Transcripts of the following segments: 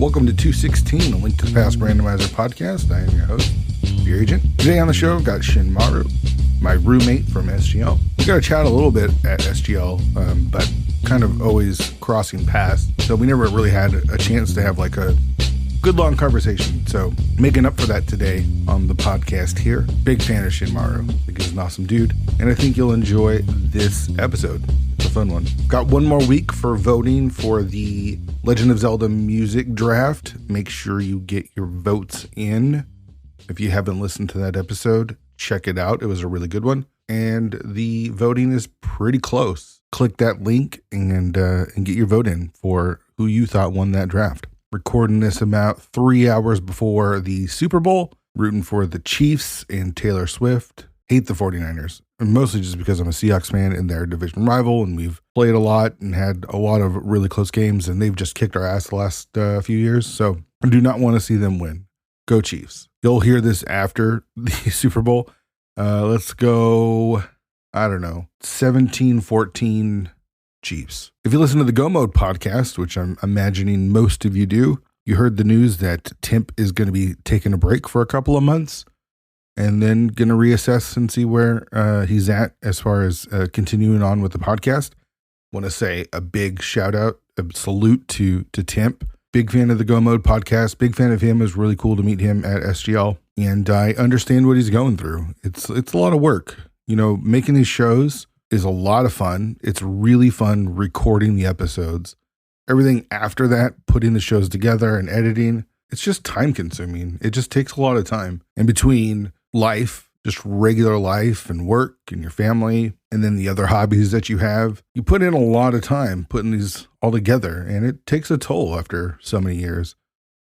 Welcome to 216, a link to the Past Randomizer podcast. I am your host, your agent. Today on the show, I've got Shinmaru, my roommate from SGL. We got to chat a little bit at SGL, but kind of always crossing paths. So we never really had a chance to have like a good long conversation. So making up for that today on the podcast here. Big fan of Shinmaru. I think he's an awesome dude. And I think you'll enjoy this episode. It's a fun one. Got one more week for voting for the Legend of Zelda music draft. Make sure you get your votes in. If you haven't listened to that episode, check it out. It was a really good one. And the voting is pretty close. Click that link and get your vote in for who you thought won that draft. Recording this about 3 hours before the Super Bowl. Rooting for the Chiefs and Taylor Swift. Hate the 49ers. And mostly just because I'm a Seahawks fan and they're a division rival, and we've played a lot and had a lot of really close games, and they've just kicked our ass the last few years. So I do not want to see them win. Go Chiefs. You'll hear this after the Super Bowl. Let's go, 17-14 Chiefs. If you listen to the Go Mode podcast, which I'm imagining most of you do, you heard the news that Timp is going to be taking a break for a couple of months and then going to reassess and see where he's at as far as continuing on with the podcast. Want to say a big shout out, a salute to Timp. Big fan of the Go Mode podcast. Big fan of him. It was really cool to meet him at SGL. And I understand what he's going through. It's a lot of work. You know, making these shows is a lot of fun. It's really fun recording the episodes. Everything after that, putting the shows together and editing, it's just time consuming. It just takes a lot of time. And between life, just regular life and work and your family, and then the other hobbies that you have, you put in a lot of time putting these all together, and it takes a toll after so many years.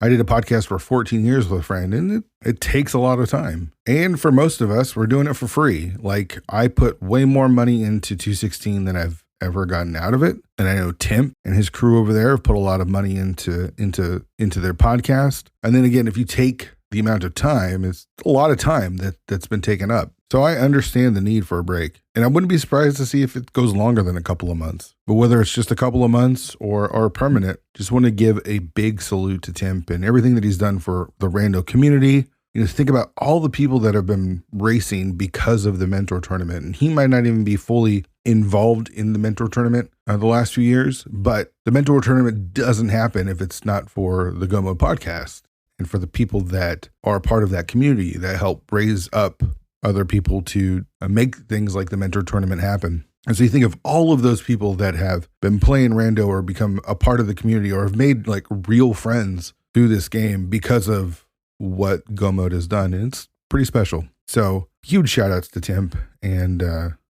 I did a podcast for 14 years with a friend, and it takes a lot of time. And for most of us, we're doing it for free. Like, I put way more money into 216 than I've ever gotten out of it. And I know Tim and his crew over there have put a lot of money into their podcast. And then again, if you take the amount of time, it's a lot of time that's been taken up. So I understand the need for a break. And I wouldn't be surprised to see if it goes longer than a couple of months. But whether it's just a couple of months or permanent, just want to give a big salute to Tim and everything that he's done for the rando community. You know, think about all the people that have been racing because of the mentor tournament. And he might not even be fully involved in the mentor tournament the last few years, but the mentor tournament doesn't happen if it's not for the Go Mode podcast and for the people that are part of that community that help raise up other people to make things like the mentor tournament happen. And so you think of all of those people that have been playing rando or become a part of the community or have made like real friends through this game because of what Go Mode has done. And it's pretty special. So huge shout outs to Timp and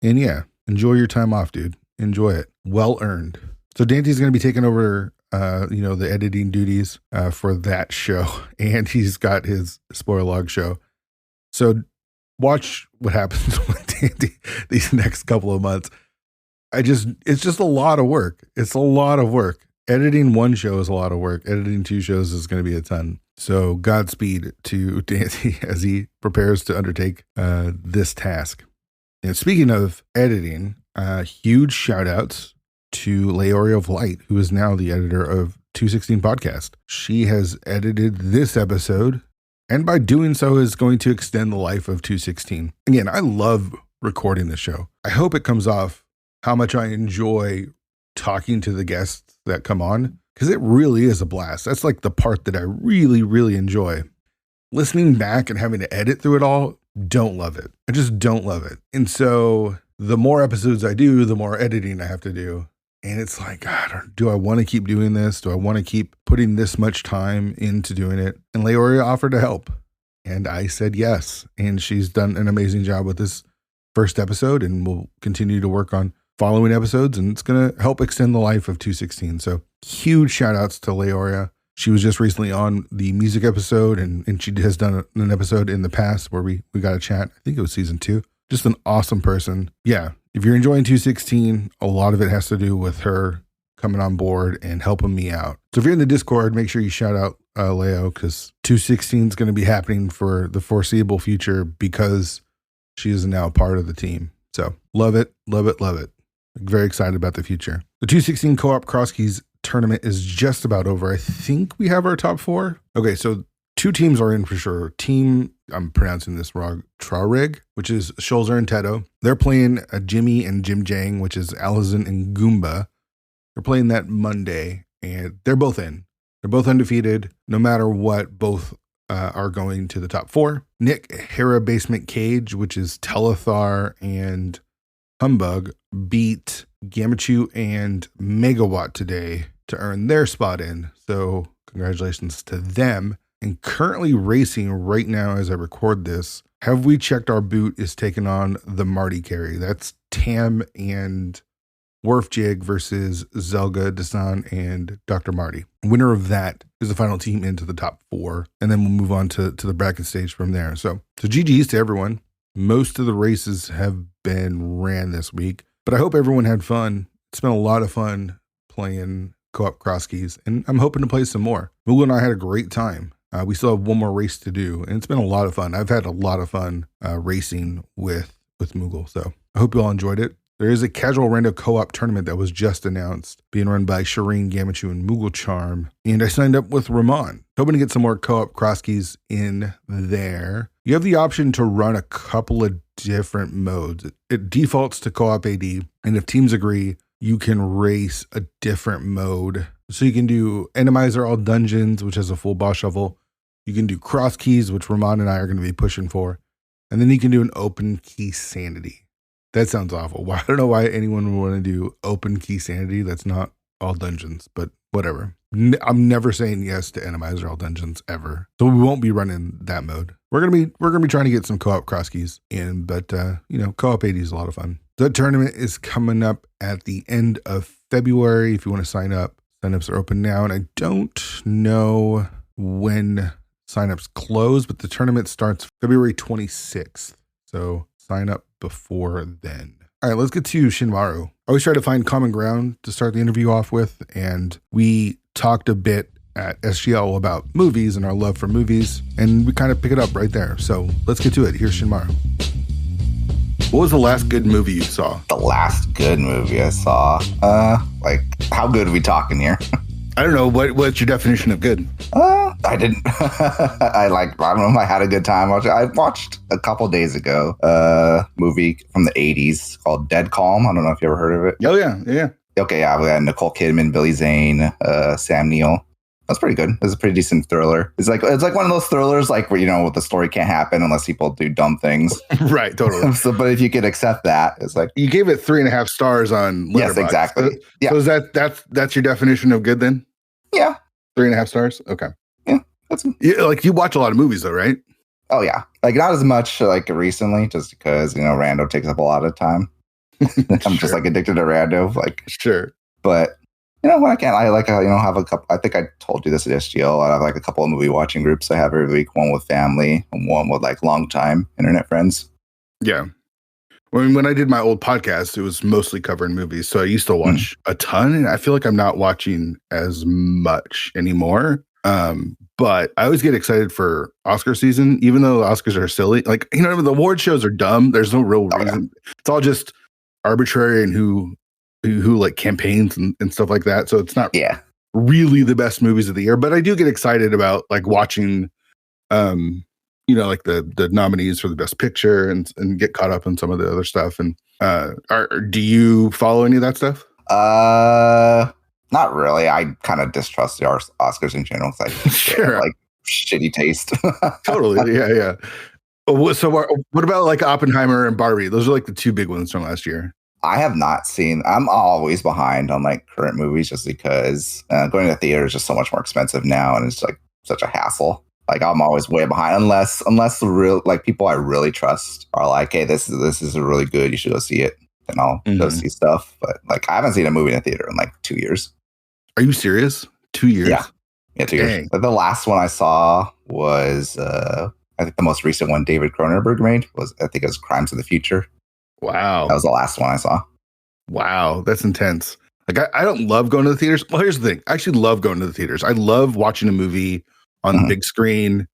yeah, enjoy your time off, dude. Enjoy it. Well earned. So Dante's going to be taking over, the editing duties for that show. And he's got his spoiler log show. So watch what happens with Dante these next couple of months. It's just a lot of work. It's a lot of work. Editing one show is a lot of work. Editing two shows is going to be a ton. So Godspeed to Dante as he prepares to undertake this task. And speaking of editing, huge shout outs to Leoria of Light, who is now the editor of 216 Podcast. She has edited this episode, and by doing so is going to extend the life of 216. Again, I love recording this show. I hope it comes off how much I enjoy talking to the guests that come on, because it really is a blast. That's like the part that I really, really enjoy. Listening back and having to edit through it all, don't love it. I just don't love it. And so the more episodes I do, the more editing I have to do. And it's like, God, do I want to keep doing this? Do I want to keep putting this much time into doing it? And Leoria offered to help. And I said yes. And she's done an amazing job with this first episode, and we'll continue to work on following episodes, and it's going to help extend the life of 216. So huge shout outs to Leoria. She was just recently on the music episode, and she has done an episode in the past where we got a chat. I think it was season 2. Just an awesome person. Yeah. If you're enjoying 216, a lot of it has to do with her coming on board and helping me out. So if you're in the Discord, make sure you shout out Leo, because 216 is going to be happening for the foreseeable future because she is now a part of the team. So love it, love it, love it. Very excited about the future. The 216 Co-op Cross Keys tournament is just about over. I think we have our top 4. Okay, so 2 teams are in for sure. Team, I'm pronouncing this wrong, Trarig, which is Scholzer and Teto. They're playing Jimmy and Jim Jang, which is Allison and Goomba. They're playing that Monday, and they're both in. They're both undefeated. No matter what, both are going to the top 4. Nick Hera Basement Cage, which is Telethar and Humbug, beat Gamachu and Megawatt today to earn their spot in. So congratulations to them. And currently racing right now as I record this, Have We Checked Our Boot is taking on the Marty carry. That's Tam and Worf Jig versus Zelga, Dasan, and Dr. Marty. Winner of that is the final team into the top 4. And then we'll move on to the bracket stage from there. So GG's to everyone. Most of the races have been ran this week, but I hope everyone had fun. It's been a lot of fun playing co-op cross keys, and I'm hoping to play some more. Moogle and I had a great time. We still have one more race to do, and it's been a lot of fun. I've had a lot of fun racing with Moogle, so I hope you all enjoyed it. There is a casual rando co-op tournament that was just announced, being run by Shireen, Gamachu, and Moogle Charm, and I signed up with Ramon, hoping to get some more co-op cross keys in there. You have the option to run a couple of different modes. It defaults to co-op AD, and if teams agree, you can race a different mode. So you can do Randomizer All Dungeons, which has a full boss shovel. You can do cross keys, which Ramon and I are going to be pushing for. And then you can do an open key sanity. That sounds awful. I don't know why anyone would want to do open key sanity. That's not all dungeons, but whatever. I'm never saying yes to Randomizer All Dungeons ever. So we won't be running that mode. We're gonna be trying to get some co-op cross keys in, but co-op AD is a lot of fun. The tournament is coming up at the end of February. If you want to sign up, signups are open now, and I don't know when signups close, but the tournament starts February 26th. So sign up before then. All right, let's get to Shinmaru. I always try to find common ground to start the interview off with, and we talked a bit at SGL about movies and our love for movies, and we kind of pick it up right there. So let's get to it. Here's Shinmaru. What was the last good movie you saw? The last good movie I saw? How good are we talking here? I don't know. What's your definition of good? I didn't. I don't know if I had a good time. I watched a couple days ago a movie from the 80s called Dead Calm. I don't know if you ever heard of it. Oh, yeah. Okay, yeah. We had Nicole Kidman, Billy Zane, Sam Neill. That's pretty good. It's a pretty decent thriller. It's like one of those thrillers where the story can't happen unless people do dumb things. Right, totally. But if you could accept that, it's like you gave it 3.5 stars on Letterboxd. Yes, exactly. So is that's your definition of good then? Yeah, 3.5 stars. Okay. Yeah, that's you watch a lot of movies though, right? Oh yeah, not as much recently, just because rando takes up a lot of time. I'm just addicted to rando, sure. But when I can, I have a couple. I think I told you this at SGL. I have a couple of movie watching groups I have every week. One with family and one with longtime internet friends. Yeah. When I did my old podcast, it was mostly covering movies. So I used to watch a ton, and I feel like I'm not watching as much anymore. But I always get excited for Oscar season, even though the Oscars are silly. The award shows are dumb. There's no real reason. Yeah. It's all just arbitrary and who campaigns and stuff like that. So it's not really the best movies of the year, but I do get excited about watching, the nominees for the best picture and get caught up on some of the other stuff. And, do you follow any of that stuff? Not really. I kind of distrust the Oscars in general. Sure. Shitty taste. Totally. Yeah. So what about Oppenheimer and Barbie? Those are the 2 big ones from last year. I have not seen. I'm always behind on current movies just because going to the theater is just so much more expensive now, and it's such a hassle. I'm always way behind unless the real people I really trust are hey, this is really good, you should go see it. Then I'll go see stuff. But I haven't seen a movie in a theater in 2 years. Are you serious? 2 years? Yeah, 2 years. The last one I saw was I think the most recent one David Cronenberg made was it was Crimes of the Future. Wow. That was the last one I saw. Wow, that's intense. I don't love going to the theaters. Well, here's the thing. I actually love going to the theaters. I love watching a movie on the big screen,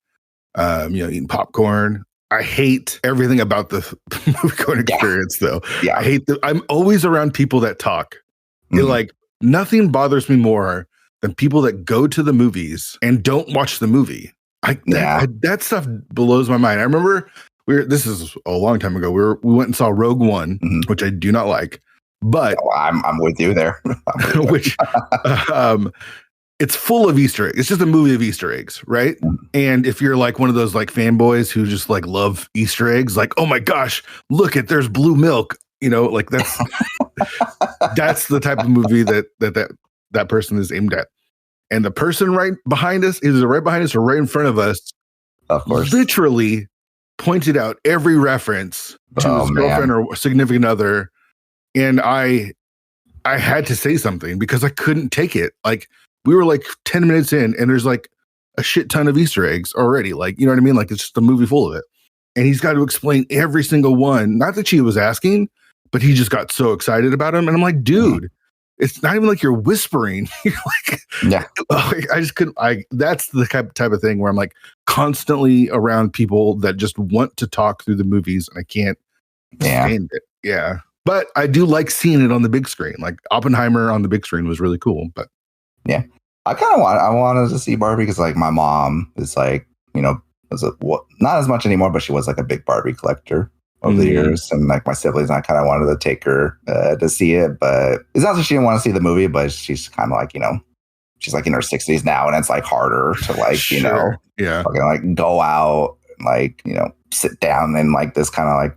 eating popcorn. I hate everything about the movie going experience, though. Yeah. I'm always around people that talk. They Nothing bothers me more than people that go to the movies and don't watch the movie. That stuff blows my mind. I remember this is a long time ago. We went and saw Rogue One, which I do not like, but I'm with you there. Which it's full of Easter eggs. It's just a movie of Easter eggs, right? And if you're like one of those like fanboys who just like love Easter eggs, like, oh my gosh, look at there's blue milk, like that's that's the type of movie that person is aimed at. And the person right behind us or right in front of us, of course, literally pointed out every reference to his girlfriend or significant other. And I had to say something because I couldn't take it. Like, we were like 10 minutes in and there's like a shit ton of Easter eggs already. Like, you know what I mean? Like, it's just a movie full of it. And he's got to explain every single one. Not that she was asking, but he just got so excited about him. And I'm like, dude, it's not even like you're whispering. You're like, I just couldn't. That's the type of thing where I'm like constantly around people that just want to talk through the movies and I can't stand it. Yeah. But I do like seeing it on the big screen. Like Oppenheimer on the big screen was really cool. But yeah, I wanted to see Barbie because like my mom is like, not as much anymore, but she was like a big Barbie collector over the years. And like my siblings, I kind of wanted to take her to see it. But it's not that she didn't want to see the movie, but she's kind of like, she's like in her 60s now. And it's like harder to like, fucking like go out and like, sit down and like this kind of like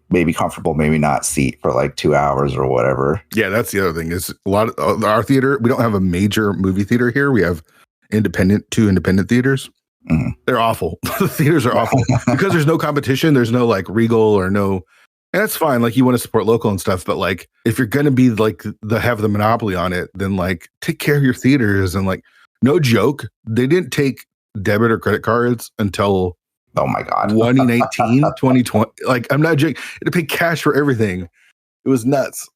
maybe comfortable, maybe not seat for like 2 hours or whatever. Yeah, that's the other thing is a lot of our theater. We don't have a major movie theater here. We have two independent theaters. They're awful. The theaters are awful because there's no competition. There's no like Regal or no, and that's fine. Like you want to support local and stuff, but like if you're going to be like have the monopoly on it, then like take care of your theaters. And like, no joke, they didn't take debit or credit cards until oh my God, 2020. Like I'm not joking. They pay cash for everything. It was nuts.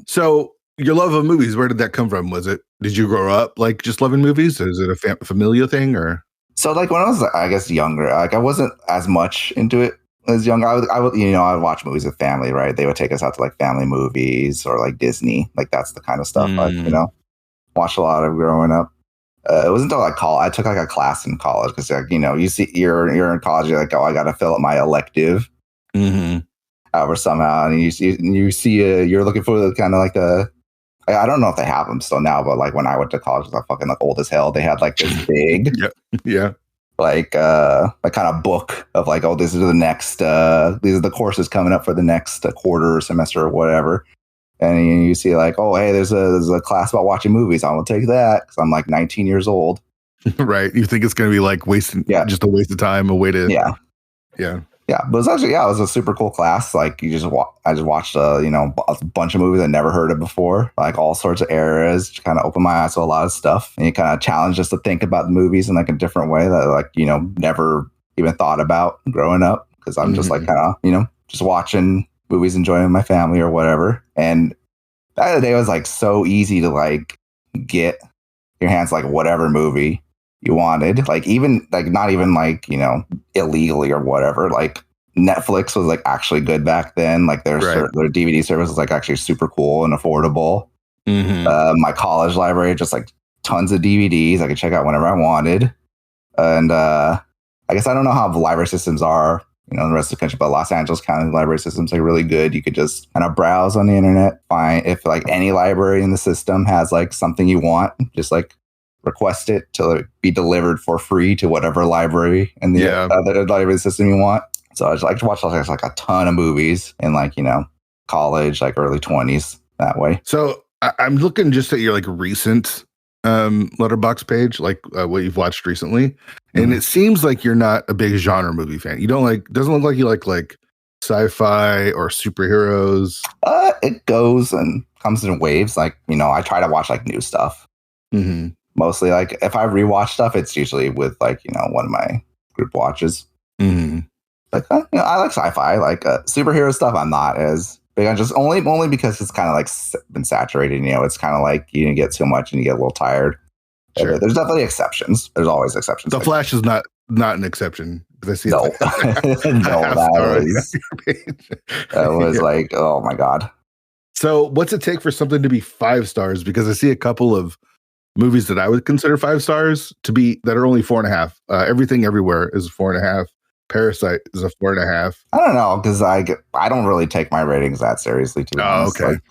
So your love of movies, where did that come from? Did you grow up like just loving movies? Or is it a familial thing or? So like when I was, I guess, younger, like I wasn't as much into it as younger. I would I would watch movies with family, right? They would take us out to like family movies or like Disney. Like that's the kind of stuff I, watched a lot of growing up. It wasn't until like college. I took like a class in college because like, you see you're in college, you're like, oh, I got to fill up my elective. However, somehow, and you see you're looking for the kind of like I don't know if they have them still now, but like when I went to college, it was like fucking like old as hell. They had like this big, like kind of book of like, oh, this is the next, these are the courses coming up for the next quarter or semester or whatever. And you see like, oh, hey, there's a class about watching movies. I will take that because I'm like 19 years old. Right. You think it's going to be like just a waste of time, a way to, Yeah, but it was actually, it was a super cool class. Like I just watched a bunch of movies I never heard of before, like all sorts of eras, to kind of opened my eyes to a lot of stuff. And you kind of challenged us to think about the movies in like a different way that like, never even thought about growing up. Cause I'm just like kind of, just watching movies, enjoying my family or whatever. And back in the day, it was like so easy to like get your hands like whatever movie you wanted, like even like not even like illegally or whatever. Like Netflix was like actually good back then. Like their DVD service was like actually super cool and affordable. My college library just like tons of DVDs I could check out whenever I wanted. And I guess I don't know how the library systems are in the rest of the country, but Los Angeles County library systems are really good. You could just kind of browse on the internet, find if like any library in the system has like something you want, just like request it to be delivered for free to whatever library in the other library system you want. So I just like to watch like a ton of movies in like, college, like early 20s that way. So I'm looking just at your like recent Letterboxd page, like what you've watched recently. And it seems like you're not a big genre movie fan. You don't doesn't look like you like sci-fi or superheroes. It goes and comes in waves. Like, I try to watch like new stuff. Mostly, like, if I rewatch stuff, it's usually with, like, one of my group watches. Like, I like sci-fi. Like, superhero stuff, I'm not as big on, just only because it's kind of, like, been saturated. It's kind of like you get too much and you get a little tired. Sure. There's definitely exceptions. There's always exceptions. The Flash is not an exception. No. That was like, oh, my God. So what's it take for something to be 5 stars? Because I see a couple of movies that I would consider 5 stars to be that are only 4.5. Everything Everywhere is a 4.5. Parasite is a 4.5. I don't know, because I don't really take my ratings that seriously, to be honest. Okay. Like,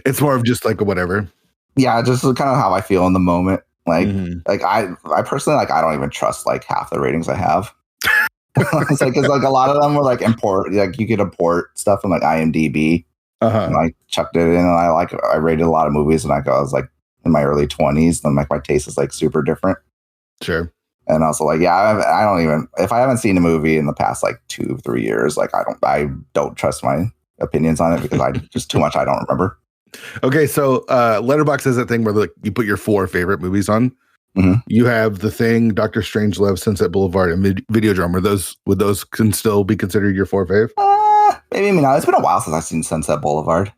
it's more of just like a whatever. Yeah, just kind of how I feel in the moment. Like, Mhm. like I personally, like, I don't even trust like half the ratings I have. It's like, because like a lot of them were like import, like you could import stuff from like IMDb. And I chucked it in, and I rated a lot of movies, and I was like in my early 20s, and like my taste is like super different. Sure. And also like, yeah, I don't even, if I haven't seen a movie in the past like 2-3 years, like I don't trust my opinions on it, because I just too much I don't remember. Okay, so Letterboxd has that thing where like you put your 4 favorite movies on. Mm-hmm. You have The Thing, Doctor Strangelove, Sunset Boulevard, and Videodrome. Would those can still be considered your 4 fave? Maybe. I mean, it's been a while since I've seen Sunset Boulevard.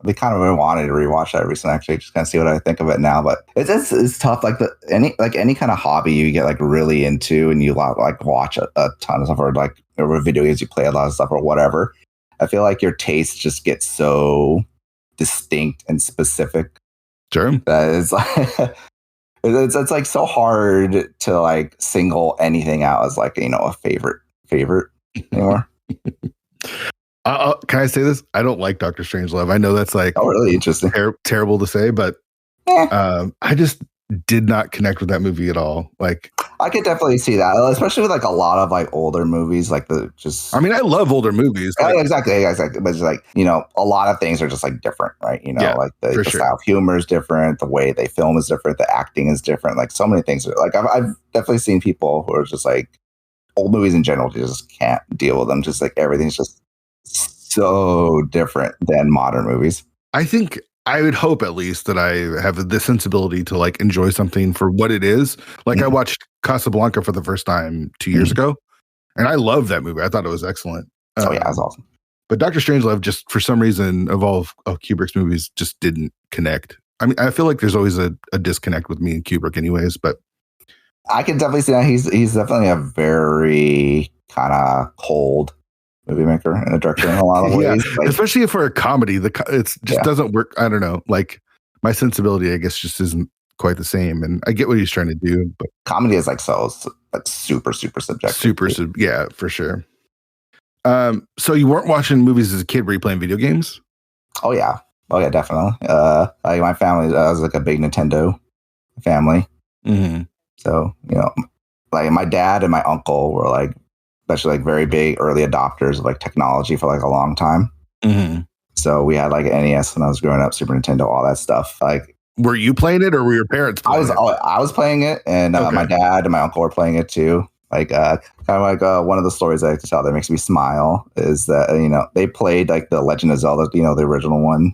We kind of wanted to rewatch that recently, actually, just kind of see what I think of it now. But it's tough. Like any kind of hobby you get like really into, and you like watch a ton of stuff, or like over video games you play a lot of stuff or whatever. I feel like your taste just gets so distinct and specific. Sure. That it's like it's like so hard to like single anything out as like, a favorite anymore. Can I say this? I don't like Doctor Strangelove. I know that's like really interesting, terrible to say, but I just did not connect with that movie at all. Like, I could definitely see that, especially with like a lot of like older movies, like I mean, I love older movies. Like, exactly. But it's like, a lot of things are just like different, right? Like the style of humor is different, the way they film is different, the acting is different. Like so many things are like, I've definitely seen people who are just like, old movies in general, you just can't deal with them. Just like everything's just so different than modern movies. I think I would hope at least that I have the sensibility to like enjoy something for what it is. Like I watched Casablanca for the first time 2 years ago, and I love that movie. I thought it was excellent. That's awesome. But Doctor Strangelove, just for some reason, of all of Kubrick's movies, just didn't connect. I mean, I feel like there's always a disconnect with me and Kubrick, anyways. But I can definitely see that he's definitely a very kind of cold movie maker and a director in a lot of ways. Like, especially for a comedy, it just doesn't work. I don't know. Like my sensibility, I guess, just isn't quite the same. And I get what he's trying to do, but comedy is like super subjective. Yeah, for sure. So you weren't watching movies as a kid? Were you playing video games? Oh yeah, definitely. Like my family, I was like a big Nintendo family. Mm-hmm. So like my dad and my uncle were like, especially like very big early adopters of like technology for like a long time. Mm-hmm. So we had like NES when I was growing up, Super Nintendo, all that stuff. Like, were you playing it, or were your parents playing it? I was playing it, and my dad and my uncle were playing it too. Like, kind of like one of the stories I like to tell that makes me smile is that they played like the Legend of Zelda, the original one.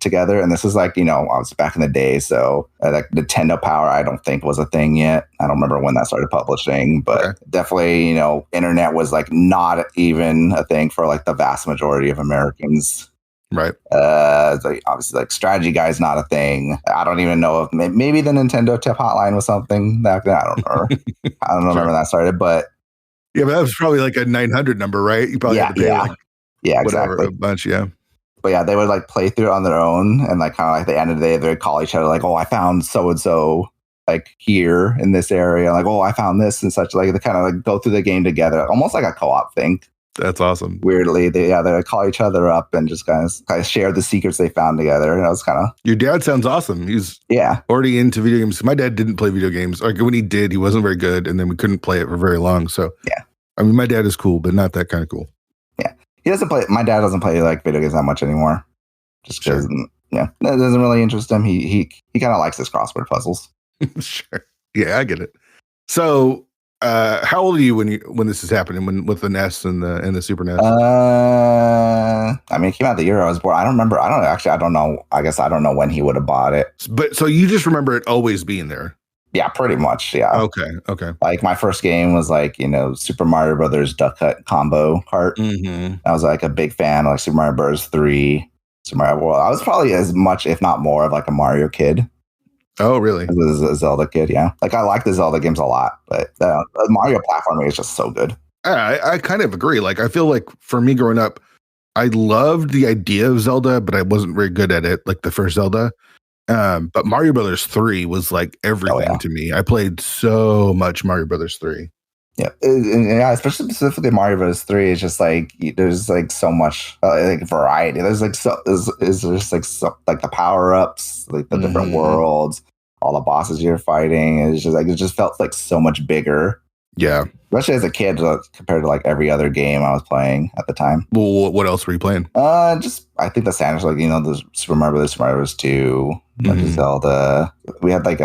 Together, and this is like I was back in the day, so like Nintendo Power I don't think was a thing yet. I don't remember when that started publishing, but definitely internet was like not even a thing for like the vast majority of Americans, right? Like, obviously like strategy guys not a thing. I don't even know if maybe the Nintendo tip hotline was something back then. I don't remember. I don't remember when that started, but yeah, but that was probably like a 900 number, right? You probably had to pay like exactly a bunch, yeah. But yeah, they would like play through it on their own, and like kind of like at the end of the day, they would call each other like, "Oh, I found so and so like here in this area." Like, "Oh, I found this," and such. Like they kind of like go through the game together, almost like a co-op thing. That's awesome. Weirdly, they would call each other up and just kind of share the secrets they found together. And it was kind of. Your dad sounds awesome. He's already into video games. My dad didn't play video games. Like when he did, he wasn't very good, and then we couldn't play it for very long. So I mean, my dad is cool, but not that kind of cool. He doesn't play. My dad doesn't play like video games that much anymore, just because that doesn't really interest him. He kind of likes his crossword puzzles. Sure, yeah, I get it. So, how old are you when this is happening? With the NES and the Super NES? I mean, it came out the year I was born. I don't remember. I don't know. I guess I don't know when he would have bought it. But so you just remember it always being there. Yeah, pretty much. Yeah. Okay. Like my first game was like, Super Mario Brothers Duck Hunt combo cart. Mm-hmm. I was like a big fan of like Super Mario Bros. 3, Super Mario World. I was probably as much, if not more, of like a Mario kid. Oh, really? As a Zelda kid, yeah. Like I like the Zelda games a lot, but the Mario platforming is just so good. I kind of agree. Like I feel like for me growing up, I loved the idea of Zelda, but I wasn't very good at it, like the first Zelda. But Mario Brothers 3 was like everything to me. I played so much Mario Brothers 3. Yeah, yeah, especially specifically Mario Bros. 3. It's just like there's like so much like variety. There's like is just like like the power ups, like the different worlds, all the bosses you're fighting. It's just like it just felt like so much bigger. Yeah, especially as a kid compared to like every other game I was playing at the time. Well, what else were you playing? Just I think the standards, like the Super Mario Bros. Super Mario Bros. 2, Zelda. We had like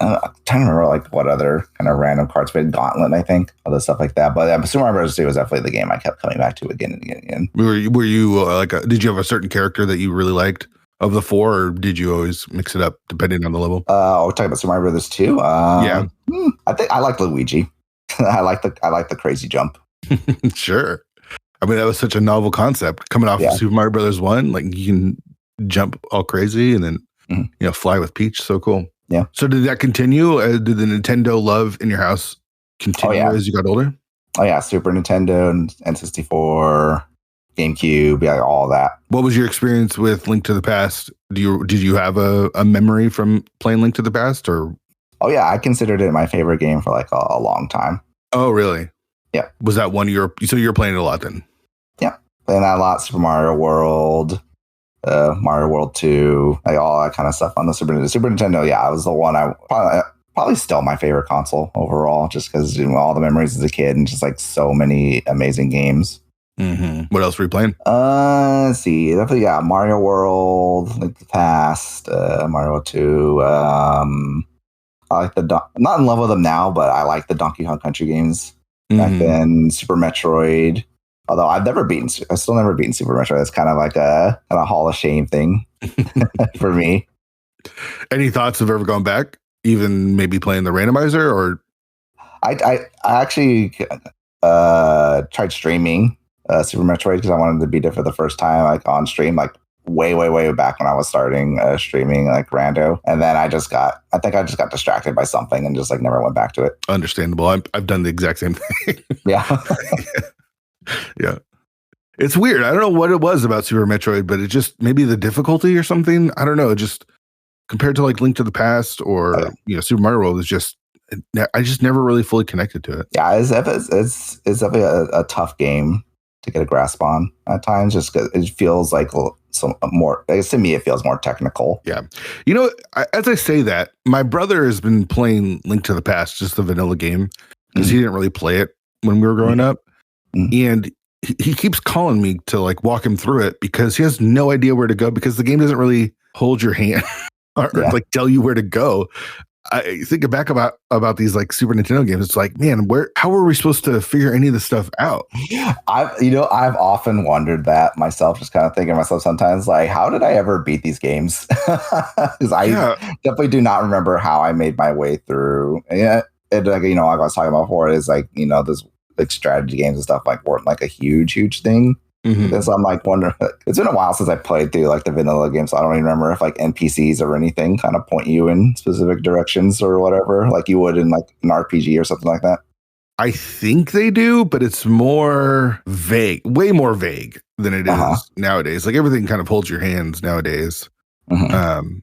I'm trying to remember like what other kind of random cards. We had Gauntlet, I think, other stuff like that. But Super Mario Bros. 2 was definitely the game I kept coming back to again and again and again. Were you did you have a certain character that you really liked of the four, or did you always mix it up depending on the level? We're talking about Super Mario Bros. 2. Yeah, I think I like Luigi. I like the crazy jump. Sure. I mean, that was such a novel concept coming off of Super Mario Brothers 1. Like you can jump all crazy and then fly with Peach. So cool. Yeah. So did that continue? Did the Nintendo love in your house continue as you got older? Oh yeah, Super Nintendo and N64, GameCube, all that. What was your experience with Link to the Past? Did you have a memory from playing Link to the Past, or? Oh yeah, I considered it my favorite game for like a long time. Oh really? Yeah. Was that one you're playing it a lot then? Yeah, playing that a lot. Super Mario World. Mario World 2, like all that kind of stuff on the Super Nintendo. Yeah, it was the one I probably still my favorite console overall, just because all the memories as a kid and just like so many amazing games. Mm-hmm. What else were you playing? Let's see, definitely Mario World, like the Past, Mario World 2. I like I'm not in love with them now, but I like the Donkey Kong Country games back then. Super Metroid. Although I've still never beaten Super Metroid. That's kind of like a Hall of Shame thing for me. Any thoughts of ever going back, even maybe playing the randomizer? Or I actually tried streaming Super Metroid because I wanted to beat it for the first time, like on stream, like way back when I was starting streaming like rando, and then I think I just got distracted by something and just like never went back to it. Understandable. I've done the exact same thing. Yeah. Yeah. It's weird. I don't know what it was about Super Metroid, but it just maybe the difficulty or something. I don't know. Just compared to like Link to the Past or Super Mario World is just I just never really fully connected to it. Yeah, it's definitely a tough game to get a grasp on at times, just because it feels like some more. To me, it feels more technical. Yeah, as I say that, my brother has been playing Link to the Past, just the vanilla game, because he didn't really play it when we were growing up. And he keeps calling me to like walk him through it because he has no idea where to go, because the game doesn't really hold your hand or like tell you where to go. I think back about these like Super Nintendo games. It's like, man, how are we supposed to figure any of this stuff out? I've often wondered that myself, just kind of thinking to myself sometimes, like, how did I ever beat these games? Because I definitely do not remember how I made my way through. Yeah, like I was talking about before, is like this. Like strategy games and stuff like weren't like a huge thing. So I'm like wondering, it's been a while since I played through like the vanilla games, so I don't even remember if like NPCs or anything kind of point you in specific directions or whatever, like you would in like an RPG or something like that. I think they do, but it's more vague, way more vague than it is nowadays. Like everything kind of holds your hands nowadays. And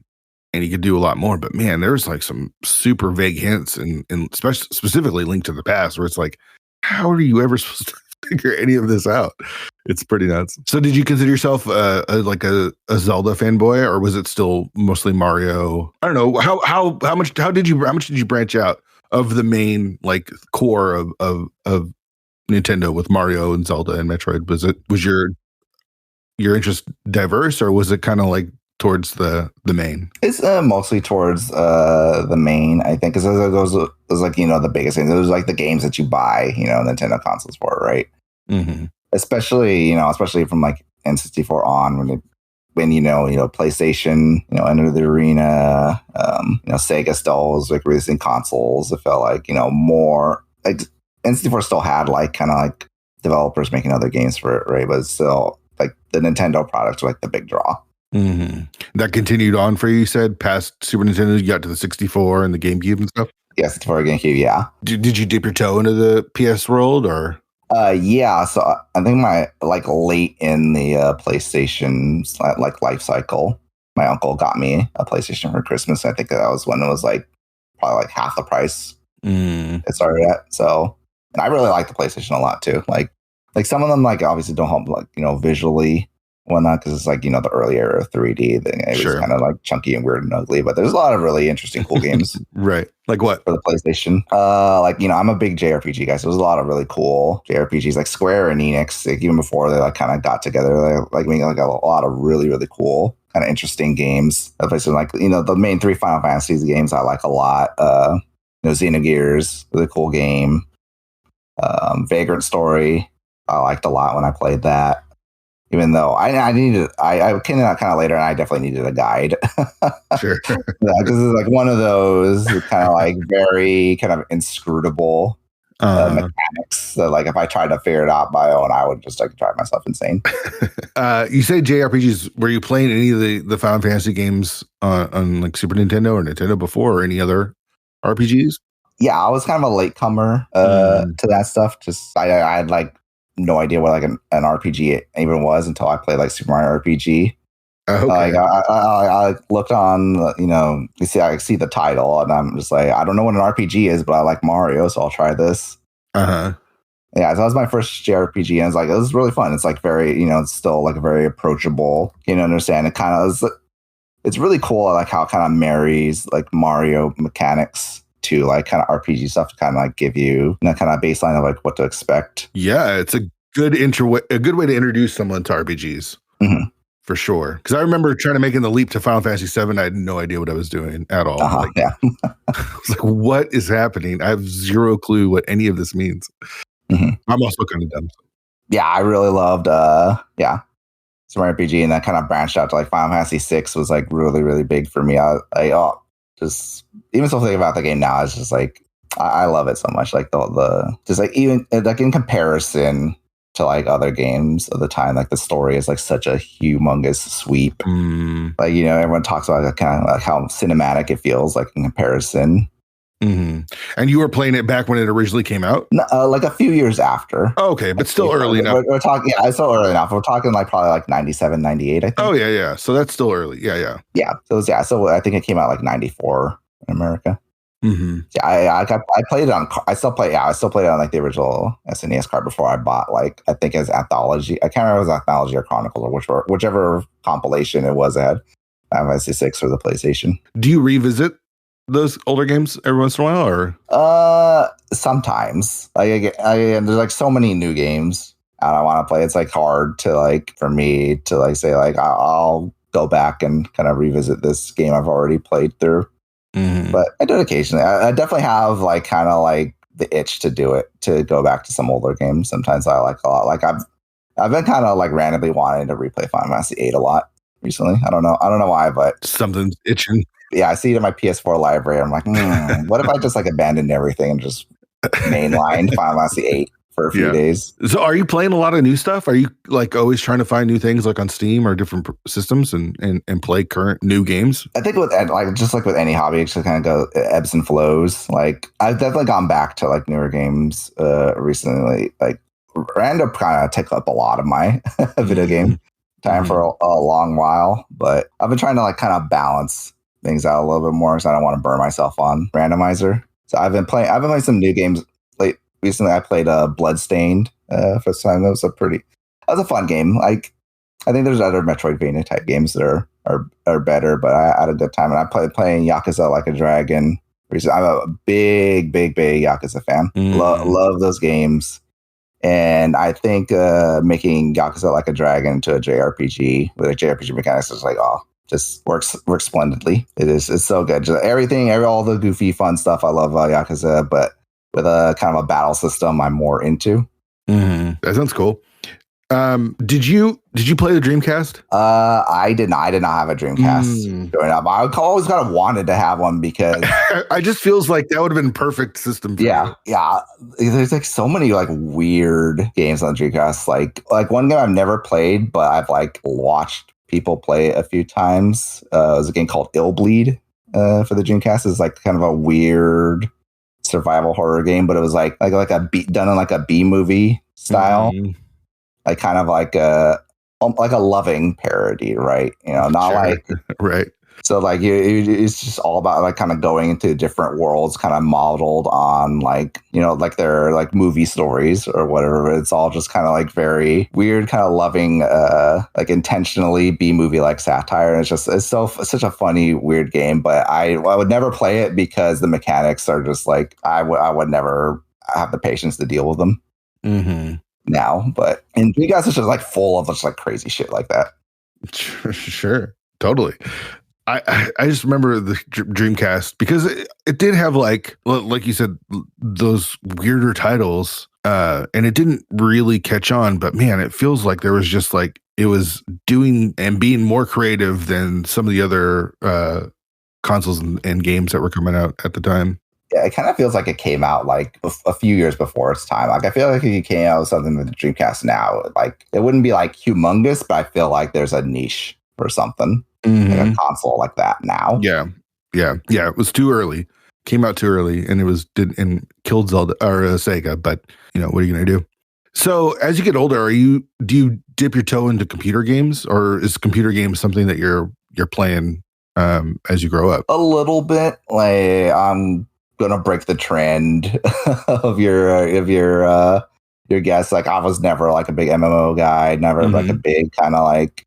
you could do a lot more, but man, there's like some super vague hints and specifically Link to the Past, where it's like, how are you ever supposed to figure any of this out? It's pretty nuts. So did you consider yourself a Zelda fanboy, or was it still mostly Mario? I don't know. How much did you branch out of the main like core of Nintendo with Mario and Zelda and Metroid? Was your interest diverse, or was it kind of like towards the main? It's mostly towards the main, I think, because those like the biggest things. Those like the games that you buy Nintendo consoles for, right? Especially from like N64 on, when PlayStation entered the arena. Sega still was like releasing consoles. It felt like more like N64 still had like kind of like developers making other games for it, right? But still like the Nintendo products were like the big draw. That continued on for you said past Super Nintendo. You got to the 64 and the GameCube and stuff. Yeah, 64 GameCube. Yeah. Did you dip your toe into the PS world, or? Yeah. So I think my like late in the PlayStation like life cycle, my uncle got me a PlayStation for Christmas. I think that was when it was like probably like half the price it started at. So, and I really like the PlayStation a lot too. Like some of them like obviously don't help like visually whatnot because it's like the early era of 3D. Then it was kind of like chunky and weird and ugly, but there's a lot of really interesting cool games. Right. Like what? For the PlayStation. Like, I'm a big JRPG guy, so there's a lot of really cool JRPGs like Square and Enix, like, even before they like kind of got together, like making like a lot of really, really cool, kind of interesting games. Like, the main 3 Final Fantasy games I like a lot. Xenogears, really cool game. Vagrant Story, I liked a lot when I played that. Even though I came out kind of later, and I definitely needed a guide. Sure, because it's like one of those kind of like very kind of inscrutable mechanics. So like if I tried to figure it out by my own, I would just like drive myself insane. You say JRPGs? Were you playing any of the Final Fantasy games on like Super Nintendo or Nintendo before, or any other RPGs? Yeah, I was kind of a latecomer to that stuff. Just I had like no idea what like an RPG even was until I played like Super Mario RPG. Okay. Like I looked on, I see the title, and I'm just like, I don't know what an RPG is, but I like Mario, so I'll try this. Yeah, so that was my first JRPG, and it's like it was really fun. It's like very, it's still like very approachable. Understand it kind of. It's really cool, like how it kind of marries like Mario mechanics to like kind of RPG stuff to kind of like give you kind of baseline of like what to expect. Yeah, it's a good way to introduce someone to RPGs. Mm-hmm. For sure. Because I remember trying to make the leap to Final Fantasy VII. I had no idea what I was doing at all. Yeah. I was like, what is happening? I have zero clue what any of this means. Mm-hmm. I'm also kind of dumb. Yeah, I really loved Super RPG, and that kind of branched out to like Final Fantasy VI was like really, really big for me. Just even still thinking about the game now, it's just like I love it so much. Like the just like even like in comparison to like other games of the time, like the story is like such a humongous sweep. Like everyone talks about like, kind of like how cinematic it feels like in comparison. Mm-hmm. And you were playing it back when it originally came out? Like a few years after. Oh, okay, but still early enough. We're talking, yeah, it's still early enough. We're talking like probably like 97, 98, I think. Oh, yeah. So that's still early. Yeah. Yeah. So I think it came out like 94 in America. Mm-hmm. Yeah, I played it on. I still play it on like the original SNES card before I bought like I think as Anthology. I can't remember if it was Anthology or Chronicles or whichever compilation it was. It had Final Fantasy 6 for the PlayStation. Do you revisit those older games every once in a while, or sometimes? Like there's like so many new games and I want to play. It's like hard to like for me to like say like I'll go back and kind of revisit this game I've already played through. Mm-hmm. But I do it occasionally. I definitely have like kind of like the itch to do it, to go back to some older games. Sometimes I like a lot. Like I've been kind of like randomly wanting to replay Final Fantasy VIII a lot recently. I don't know why, but something's itching. Yeah, I see it in my PS4 library. I'm like, what if I just like abandoned everything and just mainlined Final Fantasy VIII for a few days? So are you playing a lot of new stuff? Are you like always trying to find new things like on Steam or different systems and play current new games? I think with like just like with any hobby, it just kind of go ebbs and flows. Like I've definitely gone back to like newer games recently. Like Random kind of took up a lot of my video game time for a long while, but I've been trying to like kind of balance things out a little bit more because I don't want to burn myself on Randomizer. So I've been playing some new games. Like recently I played Bloodstained for the time. That was a fun game. Like I think there's other Metroidvania type games that are better, but I had a good time. And I playing Yakuza Like a Dragon. I'm a big Yakuza fan. Love those games. And I think making Yakuza Like a Dragon to a JRPG with a JRPG mechanics is like, just works splendidly. It's so good. Just all the goofy fun stuff I love about Yakuza, but with a kind of a battle system I'm more into. Mm-hmm. That sounds cool. Did you play the Dreamcast? I did not. I did not have a Dreamcast growing up. I always kind of wanted to have one because I just feels like that would have been perfect system for you. Yeah. There's like so many like weird games on the Dreamcast. Like one game I've never played, but I've like watched people play it a few times. It was a game called Ill Bleed for the Dreamcast. It's like kind of a weird survival horror game, but it was like done in like a B movie style, Mhm. like kind of like a loving parody, right? You know, not Sure. like Right. so like it's just all about like kind of going into different worlds, kind of modeled on like, you know, like their like movie stories or whatever. But it's all just kind of like very weird, kind of loving, like intentionally B movie like satire. And it's such a funny, weird game. But I would never play it because the mechanics are just like I would never have the patience to deal with them Mm-hmm. now. But and you guys are just like full of just like crazy shit like that. Sure. Totally. I just remember the Dreamcast because it did have like you said, those weirder titles, and it didn't really catch on, but man, it feels like there was just like, it was doing and being more creative than some of the other consoles and games that were coming out at the time. Yeah, it kind of feels like it came out like a few years before its time. Like I feel like if you came out with something with the Dreamcast now, like it wouldn't be like humongous, but I feel like there's a niche for something. Like a console like that now. Yeah. It was too early. Came out too early, and and killed Zelda or Sega. But you know, what are you going to do? So as you get older, do you dip your toe into computer games, or is computer games something that you're playing as you grow up? A little bit. Like I'm gonna break the trend of your guess. Like I was never like a big MMO guy. Never like a big kind of like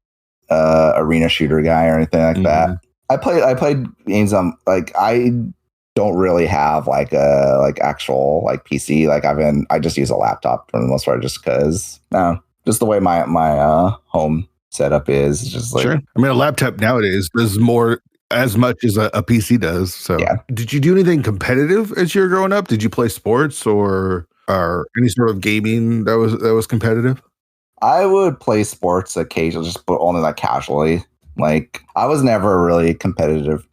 arena shooter guy or anything like that. I played games on like I don't really have like a like actual like PC. Like I just use a laptop for the most part just because just the way my home setup is just like sure. I mean, a laptop nowadays does more as much as a PC does. So yeah. Did you do anything competitive as you were growing up? Did you play sports or any sort of gaming that was competitive? I would play sports occasionally, just but only like casually. Like I was never a really competitive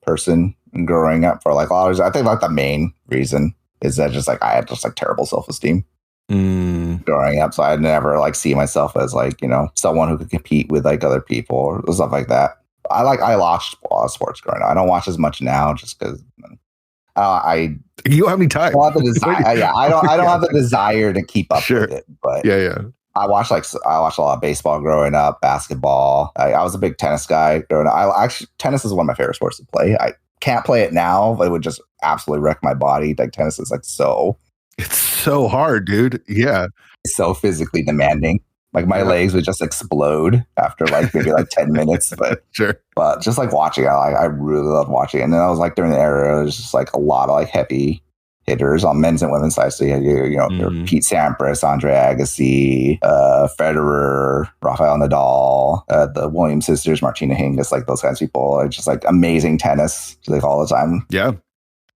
person growing up for like a lot of. I think like the main reason is that just like I had just like terrible self-esteem growing up, so I never like see myself as like, you know, someone who could compete with like other people or stuff like that. I watched a lot of sports growing up. I don't watch as much now just because you don't have any time. I don't have the desire. I don't have the desire to keep up with it. But yeah. I watched a lot of baseball growing up, basketball. I was a big tennis guy growing up. Tennis is one of my favorite sports to play. I can't play it now, but it would just absolutely wreck my body. Like tennis is like it's so hard, dude. Yeah. It's so physically demanding. Like my legs would just explode after like maybe like 10 minutes. But sure. But just like watching it, I really loved watching it. And then I was like during the era, it was just like a lot of like heavy hitters on men's and women's side. So you had your Pete Sampras, Andre Agassi, Federer, Rafael Nadal, the Williams sisters, Martina Hingis, like those kinds of people. Like just like amazing tennis, like all the time. Yeah.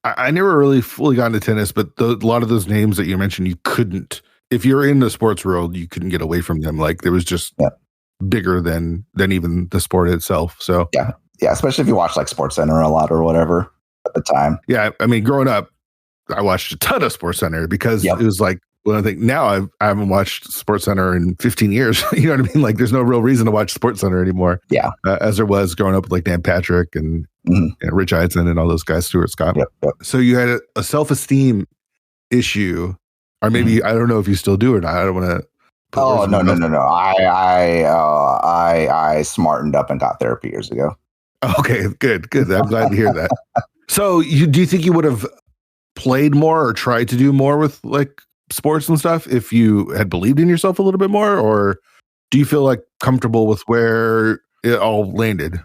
I never really fully got into tennis, but a lot of those names that you mentioned, you couldn't, if you're in the sports world, you couldn't get away from them. Like there was just bigger than even the sport itself. So yeah, especially if you watch like SportsCenter a lot or whatever at the time. Yeah, I mean, growing up, I watched a ton of SportsCenter because it was like, well, I think now I haven't watched SportsCenter in 15 years. You know what I mean? Like, there's no real reason to watch SportsCenter anymore. Yeah, as there was growing up with like Dan Patrick and Rich Eisen and all those guys, Stuart Scott. Yep. So you had a self-esteem issue, or maybe I don't know if you still do or not. I don't want to. Oh no! I smartened up and got therapy years ago. Okay, good. I'm glad to hear that. So do you think you would have played more or tried to do more with like sports and stuff if you had believed in yourself a little bit more, or do you feel like comfortable with where it all landed?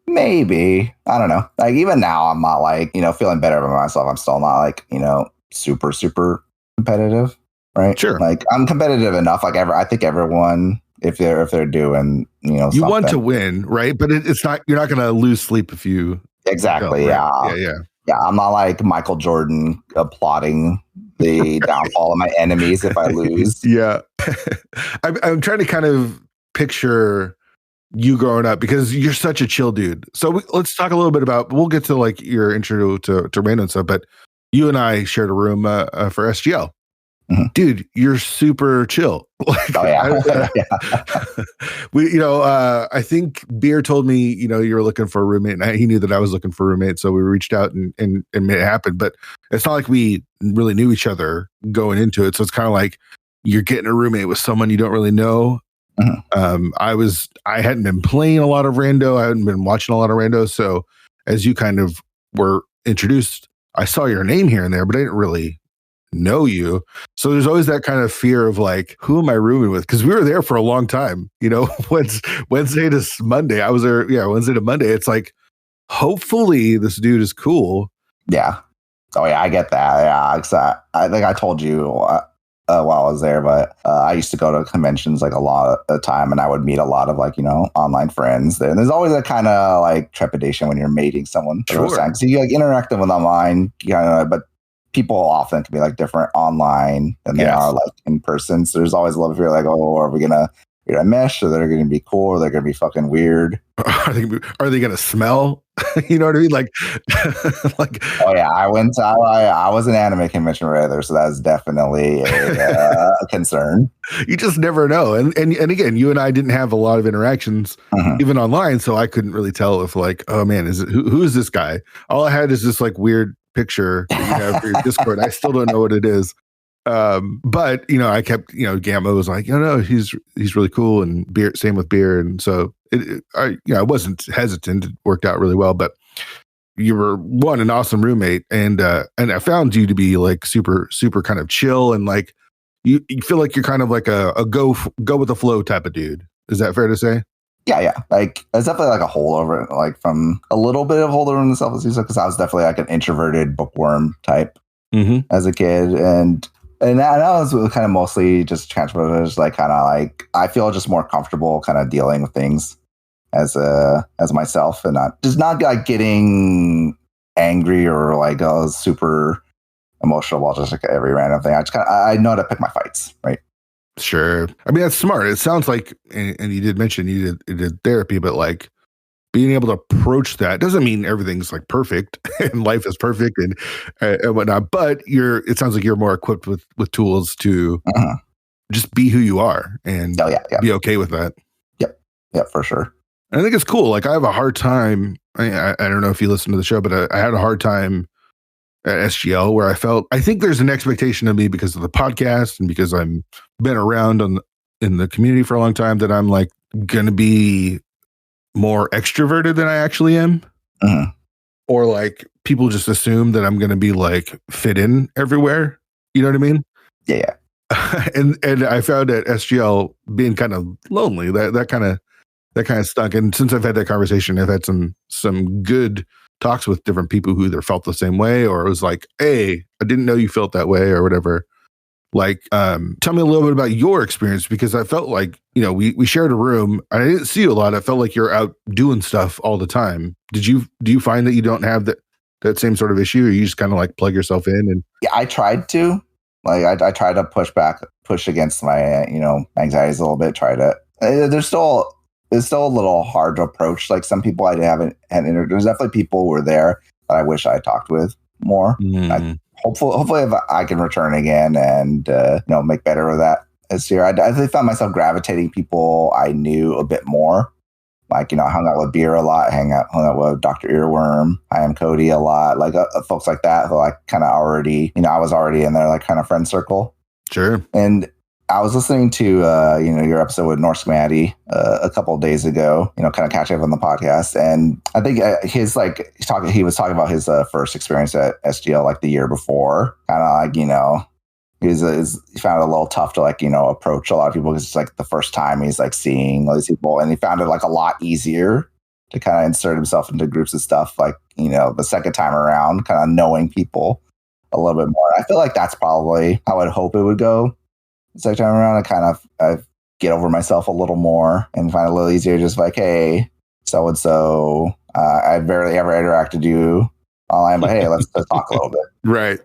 Maybe. I don't know. Like even now I'm not like, you know, feeling better about myself. I'm still not like, you know, super competitive, right? Sure. Like I'm competitive enough. Like I think everyone, if they're doing, you know, you want to win, right? But it's not, you're not going to lose sleep if you exactly. Go, right? Yeah. I'm not like Michael Jordan applauding the downfall of my enemies if I lose. Yeah. I'm trying to kind of picture you growing up because you're such a chill dude. So let's talk a little bit about, we'll get to like your intro to random stuff, but you and I shared a room for SGL. Dude, you're super chill. Like, we, you know, I think Beer told me, you know, you were looking for a roommate, and he knew that I was looking for a roommate, so we reached out and made it happen. But it's not like we really knew each other going into it, so it's kind of like you're getting a roommate with someone you don't really know. I hadn't been playing a lot of rando. I hadn't been watching a lot of rando. So as you kind of were introduced, I saw your name here and there, but I didn't really know you. So there's always that kind of fear of like, who am I rooming with? Because we were there for a long time, Wednesday to Monday. I was there, Wednesday to Monday. It's like, hopefully this dude is cool. Yeah. Oh yeah, I get that. Yeah, I think I told you while I was there, but I used to go to conventions like a lot of the time, and I would meet a lot of like online friends there. And there's always a kind of like trepidation when you're meeting someone. Sure. So you like interact with them online, but people often can be like different online than they are like in person. So there's always a little fear like, oh, are we gonna mesh, or they're gonna be cool, or they're gonna be fucking weird? Are they gonna smell? You know what I mean? Like, oh yeah, I was an anime convention rather, so that's definitely a concern. You just never know, and again, you and I didn't have a lot of interactions even online, so I couldn't really tell if like, oh man, who is this guy? All I had is this like weird picture that you have for your Discord. I still don't know what it is. But I kept, Gamma was like, no, he's really cool, and beer, same with beer. And so I wasn't hesitant. It worked out really well, but you were an awesome roommate. And I found you to be like super, super kind of chill. And like, you feel like you're kind of like a go with the flow type of dude. Is that fair to say? Yeah. Like, it's definitely like a holdover, like from a little bit of holdover in the self-esteem, because I was definitely like an introverted bookworm type as a kid. And that was kind of mostly just transferred, like kind of like I feel just more comfortable kind of dealing with things as myself, and not like getting angry or like super emotional about just like every random thing. I know how to pick my fights, right? Sure. I mean, that's smart. It sounds like, and you did mention you did therapy, but like being able to approach that doesn't mean everything's like perfect and life is perfect and whatnot. But it sounds like you're more equipped with tools to just be who you are and be okay with that. Yep, for sure. And I think it's cool. Like I have a hard time. I don't know if you listen to the show, but I had a hard time at SGL where I think there's an expectation of me because of the podcast and because I'm been around in the community for a long time that I'm like going to be more extroverted than I actually am. Or like people just assume that I'm going to be like fit in everywhere. You know what I mean? Yeah. and I found at SGL being kind of lonely, that kind of stunk. And since I've had that conversation, I've had some good talks with different people who either felt the same way or it was like, hey, I didn't know you felt that way or whatever. Like, tell me a little bit about your experience, because I felt like, we shared a room. I didn't see you a lot. I felt like you're out doing stuff all the time. Do you find that you don't have that same sort of issue, or you just kind of like plug yourself in? And yeah, I tried to. Like, I tried to push against my, anxieties a little bit. It's still a little hard to approach. Like some people I haven't had there's definitely people who were there that I wish I talked with more. Hopefully if I can return again and make better of that this year. I found myself gravitating people I knew a bit more. Like, I hung out with Beer a lot, hung out with Dr. Earworm, I Am Cody a lot, like folks like that who I kind of already, I was already in their like kind of friend circle. Sure. And I was listening to your episode with Norse Maddie a couple of days ago, kind of catching up on the podcast, and I think he was talking about his first experience at SGL like the year before, kind of like he found it a little tough to like approach a lot of people because it's like the first time he's like seeing all these people, and he found it like a lot easier to kind of insert himself into groups and stuff like the second time around, kind of knowing people a little bit more. I feel like that's probably how I'd hope it would go. Second time around, I get over myself a little more and find it a little easier. Just like, hey, so and so, I barely ever interacted with you online, but hey, let's talk a little bit. Right.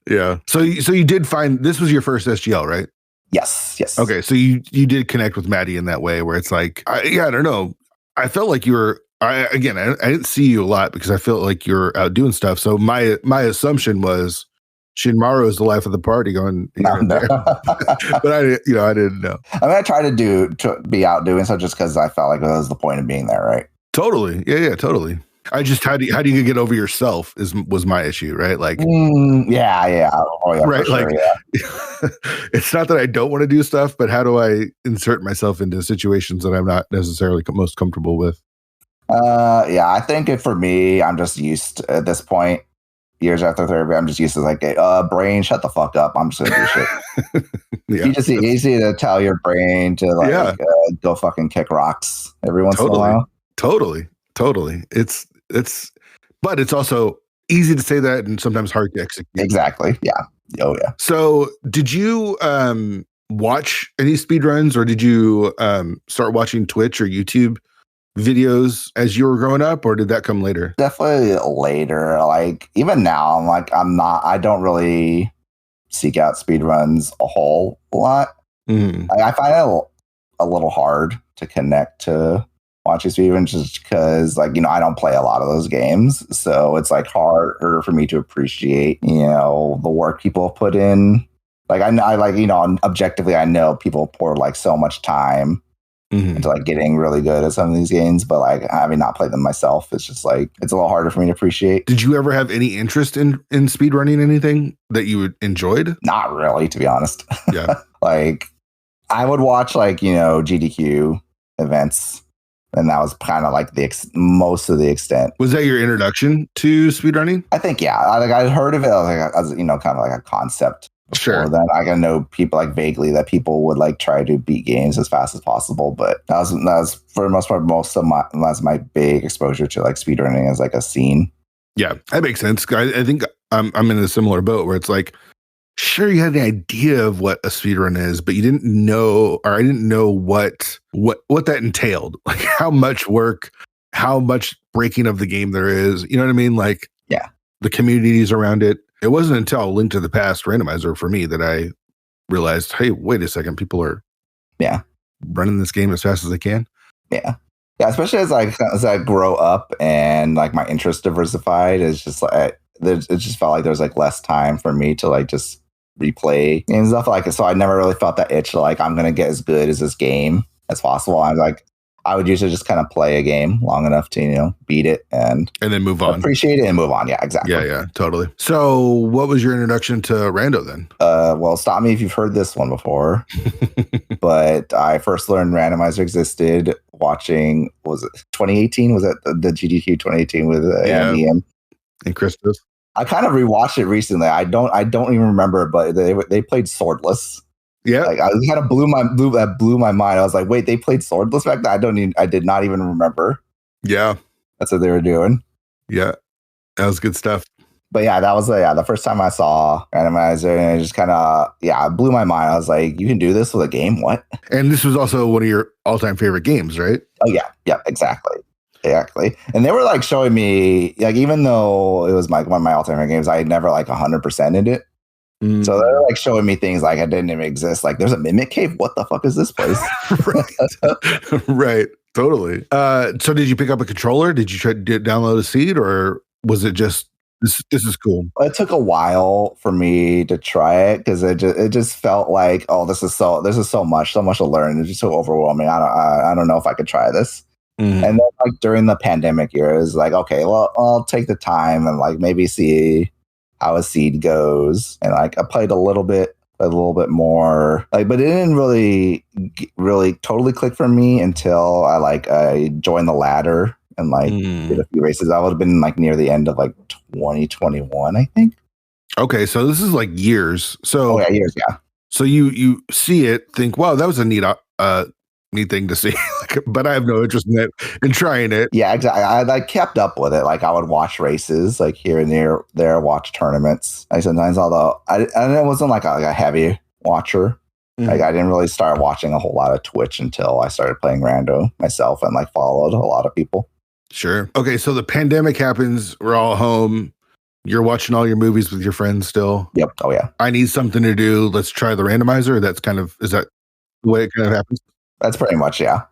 Yeah. So you did find this was your first SGL, right? Yes. Okay. So you did connect with Maddie in that way, where it's like, I don't know. I felt like you were. I didn't see you a lot because I felt like you're out doing stuff. So my assumption was Shinmaru is the life of the party going here and there. But I didn't know. I mean, I tried to be out doing so just because I felt like that was the point of being there, right? Totally. Yeah, totally. how do you get over yourself was my issue, right? Like, yeah. Oh, yeah, right. for sure, Like, yeah. it's not that I don't want to do stuff, but how do I insert myself into situations that I'm not necessarily most comfortable with? Yeah, I think for me, I'm just used at this point, years after therapy, I'm just used to like, brain, shut the fuck up. I'm just gonna do shit. Yeah, You just easy to tell your brain to like go fucking kick rocks every once in a while. Totally. But it's also easy to say that and sometimes hard to execute. Exactly. Yeah. Oh yeah. So did you watch any speedruns, or did you start watching Twitch or YouTube videos as you were growing up, or did that come later? Definitely later. Like even now, I don't really seek out speedruns a whole lot. I find it a little hard to connect to watching speedruns just because, like, I don't play a lot of those games. So it's like harder for me to appreciate, the work people put in. Like I like, objectively, I know people pour like so much time into like getting really good at some of these games, but like having not played them myself, it's just like it's a little harder for me to appreciate. Did you ever have any interest in speedrunning anything that you enjoyed? Not really, to be honest. Yeah. Like I would watch like, GDQ events, and that was kind of like most of the extent. Was that your introduction to speedrunning? I think, yeah. I'd heard of it as kind of like a concept. Sure. Then I know people like vaguely that people would like try to beat games as fast as possible, but that was for the most part that's my big exposure to like speedrunning as like a scene. Yeah, that makes sense. I think I'm in a similar boat where it's like, sure, you had the idea of what a speedrun is, but you didn't know, or I didn't know what that entailed, like how much work, how much breaking of the game there is. You know what I mean? Like, yeah, the communities around it. It wasn't until Link to the Past Randomizer for me that I realized, hey, wait a second, people are running this game as fast as they can. Yeah. Yeah, especially as I grow up and like my interest diversified, it's just like it just felt like there's like less time for me to like just replay and stuff like it. So I never really felt that itch like I'm gonna get as good as this game as possible. I would usually just kind of play a game long enough to, beat it and then move on. Appreciate it and move on. Yeah, exactly. Yeah, totally. So what was your introduction to Rando then? Well, stop me if you've heard this one before. But I first learned Randomizer existed watching, was it 2018? Was that the GDQ 2018 with Andy and Christos? I kind of rewatched it recently. I don't even remember, but they played Swordless. Yeah, like I kind of blew my mind. I was like, wait, they played Swordless back then? I did not even remember. Yeah, that's what they were doing. Yeah, that was good stuff. But yeah, that was the first time I saw Randomizer, and it just kind of it blew my mind. I was like, you can do this with a game? What? And this was also one of your all-time favorite games, right? Oh yeah, exactly. And they were like showing me, like, even though it was one of my all-time favorite games, I had never like 100%ed it. So they're like showing me things like I didn't even exist. Like, there's a mimic cave. What the fuck is this place? Right. Totally. So did you pick up a controller? Did you try to download a seed, or was it just this is cool? It took a while for me to try it because it just felt like, oh, this is so much to learn. It's just so overwhelming. I don't know if I could try this. And then like during the pandemic year, it was like, okay, well, I'll take the time and like maybe see how a seed goes. And like I played a little bit more, like, but it didn't really totally click for me until I joined the ladder and like did a few races. I would have been like near the end of like 2021, I think. Okay, so this is like years. So years, yeah. So you see it, think, wow, that was a neat thing to see, but I have no interest in trying it. Yeah, exactly. I like kept up with it. Like I would watch races, like here and there, watch tournaments. Like sometimes, although I wasn't like a heavy watcher. Like I didn't really start watching a whole lot of Twitch until I started playing Rando myself and like followed a lot of people. Sure. Okay, so the pandemic happens. We're all home. You're watching all your movies with your friends still. Yep. Oh yeah. I need something to do. Let's try the randomizer. Is that the way it kind of happens? That's pretty much, yeah.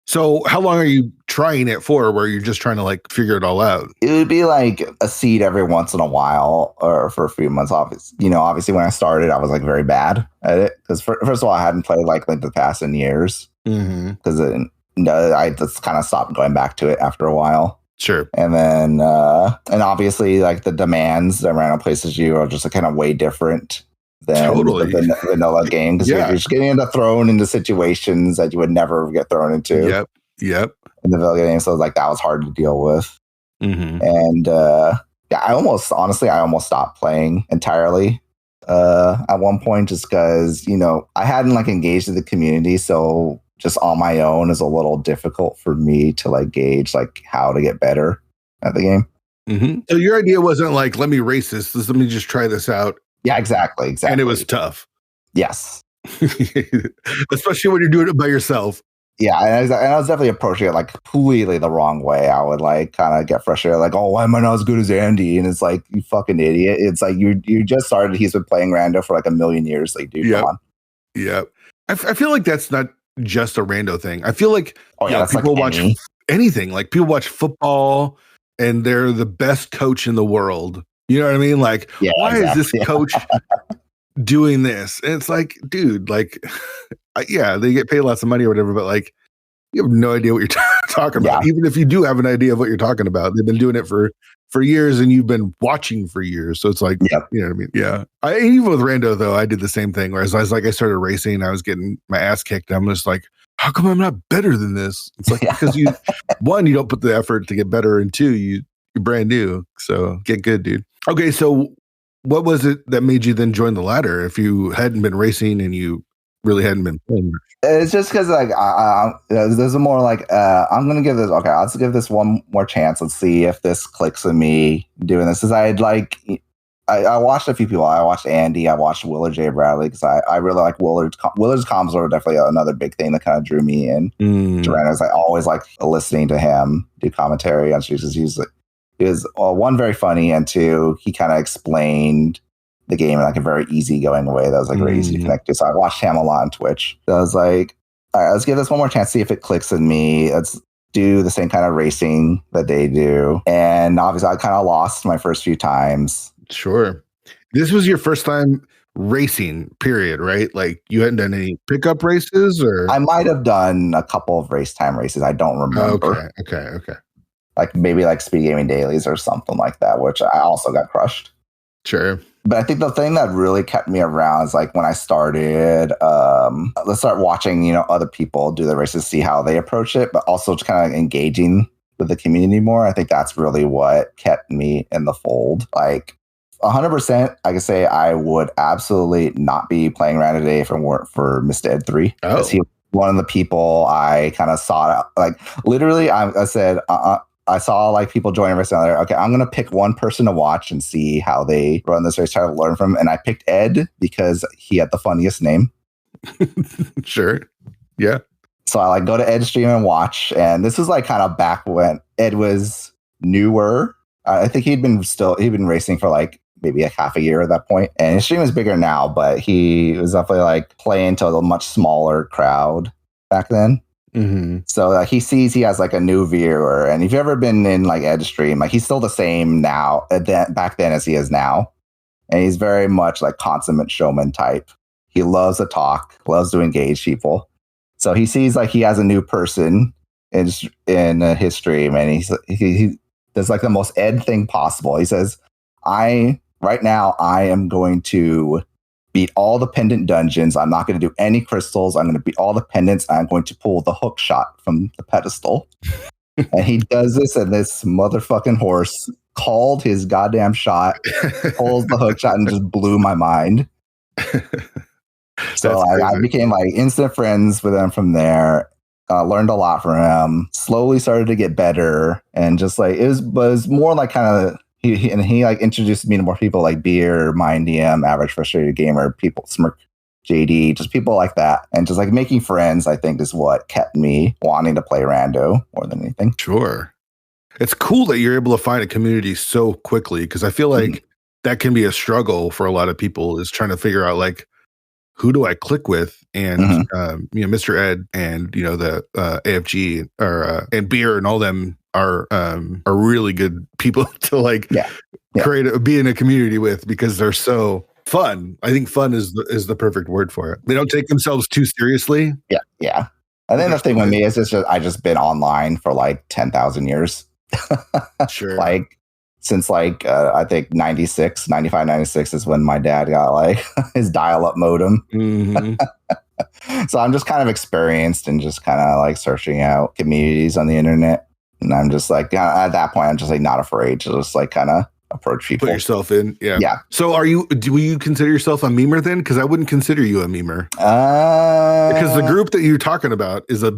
So how long are you trying it for, where you're just trying to like figure it all out? It would be like a seed every once in a while or for a few months. Obviously when I started, I was like very bad at it. Because first of all, I hadn't played like the past in years. Because I just kind of stopped going back to it after a while. Sure. And then, and obviously, like the demands that random places you are just kind of way different than Totally. the vanilla game, because you're just getting thrown into situations that you would never get thrown into. Yep. In the vanilla game, so like that was hard to deal with. Mm-hmm. And yeah, I almost stopped playing entirely at one point, just because I hadn't like engaged in the community, so just on my own is a little difficult for me to like gauge like how to get better at the game. Mm-hmm. So your idea wasn't like, let me race this. Let me just try this out. Yeah, exactly. And it was tough. Yes. Especially when you're doing it by yourself. Yeah, and I was definitely approaching it like completely the wrong way. I would like kind of get frustrated, like, oh, why am I not as good as Andy? And it's like, you fucking idiot. It's like you just started. He's been playing rando for like a million years. Like, dude, come on. Yeah. I feel like that's not just a rando thing. I feel like people like watch anything. Like people watch football and they're the best coach in the world. You know what I mean? Like, why is this coach doing this? And it's like, dude, like, they get paid lots of money or whatever, but like, you have no idea what you're talking about. Even if you do have an idea of what you're talking about, they've been doing it for years and you've been watching for years. So it's like, you know what I mean? Yeah. Even with rando though, I did the same thing. Whereas I started racing, I was getting my ass kicked. I'm just like, how come I'm not better than this? It's like, because you don't put the effort to get better, and two, you're brand new. So get good, dude. Okay. So what was it that made you then join the ladder if you hadn't been racing and you really hadn't been playing? It's just because like there's a more like I'm gonna give this let's give this one more chance. Let's see if this clicks with me doing this. Because I watched a few people. I watched Andy. I watched Willard J. Bradley because I really like Willard's comms were definitely another big thing that kind of drew me in. Duranno's, I always like listening to him do commentary on streets. He was one, very funny, and two, he kind of explained the game in like a very easygoing way that was like very easy to connect to. So I watched him a lot on Twitch. So I was like, all right, let's give this one more chance, see if it clicks with me. Let's do the same kind of racing that they do. And obviously I kind of lost my first few times. Sure. This was your first time racing, period, right? Like you hadn't done any pickup races, or? I might have done a couple of race time races. I don't remember. Okay. Like maybe like speed gaming dailies or something like that, which I also got crushed. Sure. But I think the thing that really kept me around is like when I started, let's start watching, other people do the races, see how they approach it, but also just kind of engaging with the community more. I think that's really what kept me in the fold. Like 100%, I can say I would absolutely not be playing Rand today if it weren't for Mr. Ed 3. Because he was one of the people I kind of sought. Like literally, I said, I saw like people joining race there. Okay, I'm gonna pick one person to watch and see how they run this race, try to learn from him. And I picked Ed because he had the funniest name. Sure. Yeah. So I like go to Ed's stream and watch. And this was like kind of back when Ed was newer. I think he'd been racing for like maybe a half a year at that point. And his stream is bigger now, but he was definitely like playing to a much smaller crowd back then. Mm-hmm. So like he sees he has like a new viewer, and if you've ever been in like Ed's stream, like he's still the same now back then as he is now, and he's very much like consummate showman type. He loves to talk, loves to engage people. So he sees like he has a new person in his stream, and he does like the most Ed thing possible. He says, right now I am going to beat all the pendant dungeons. I'm not going to do any crystals. I'm going to beat all the pendants. I'm going to pull the hook shot from the pedestal. And he does this, and this motherfucking horse called his goddamn shot, pulls the hook shot, and just blew my mind. So I became like instant friends with him from there. Learned a lot from him. Slowly started to get better, and just like it was more like kind of. He like introduced me to more people like Beer, MindDM, Average Frustrated Gamer, people, Smirk, JD, just people like that. And just like making friends, I think, is what kept me wanting to play rando more than anything. Sure. It's cool that you're able to find a community so quickly, because I feel like that can be a struggle for a lot of people, is trying to figure out like, who do I click with? And, Mr. Ed and, the AFG and Beer and all them are really good people to like be in a community with, because they're so fun. I think fun is the perfect word for it. They don't take themselves too seriously. Yeah. I think the thing with me is I just been online for like 10,000 years. Sure. Like since like I think 96, 95, 96 is when my dad got like his dial-up modem. Mm-hmm. So I'm just kind of experienced and just kind of like searching out communities on the internet. And I'm just like, at that point, I'm just like not afraid to just like kind of approach people. Put yourself in. Yeah. Yeah. So do you consider yourself a memer then? Because I wouldn't consider you a memer. Because the group that you're talking about is the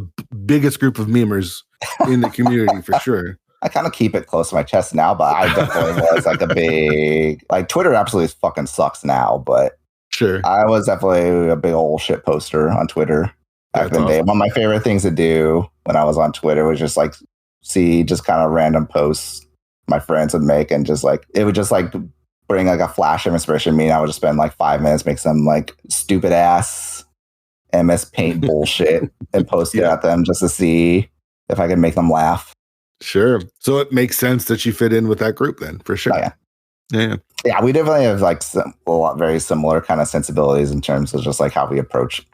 biggest group of memers in the community for sure. I kind of keep it close to my chest now, but I definitely was like a big, like Twitter absolutely fucking sucks now, but sure. I was definitely a big old shit poster on Twitter back in the day. One of my favorite things to do when I was on Twitter was just like see just kind of random posts my friends would make, and just like it would just like bring like a flash of inspiration to me. And I would just spend like 5 minutes, make some like stupid ass MS Paint bullshit and post it at them just to see if I could make them laugh. Sure. So it makes sense that you fit in with that group then, for sure. Oh, yeah, we definitely have like a lot very similar kind of sensibilities in terms of just like how we approach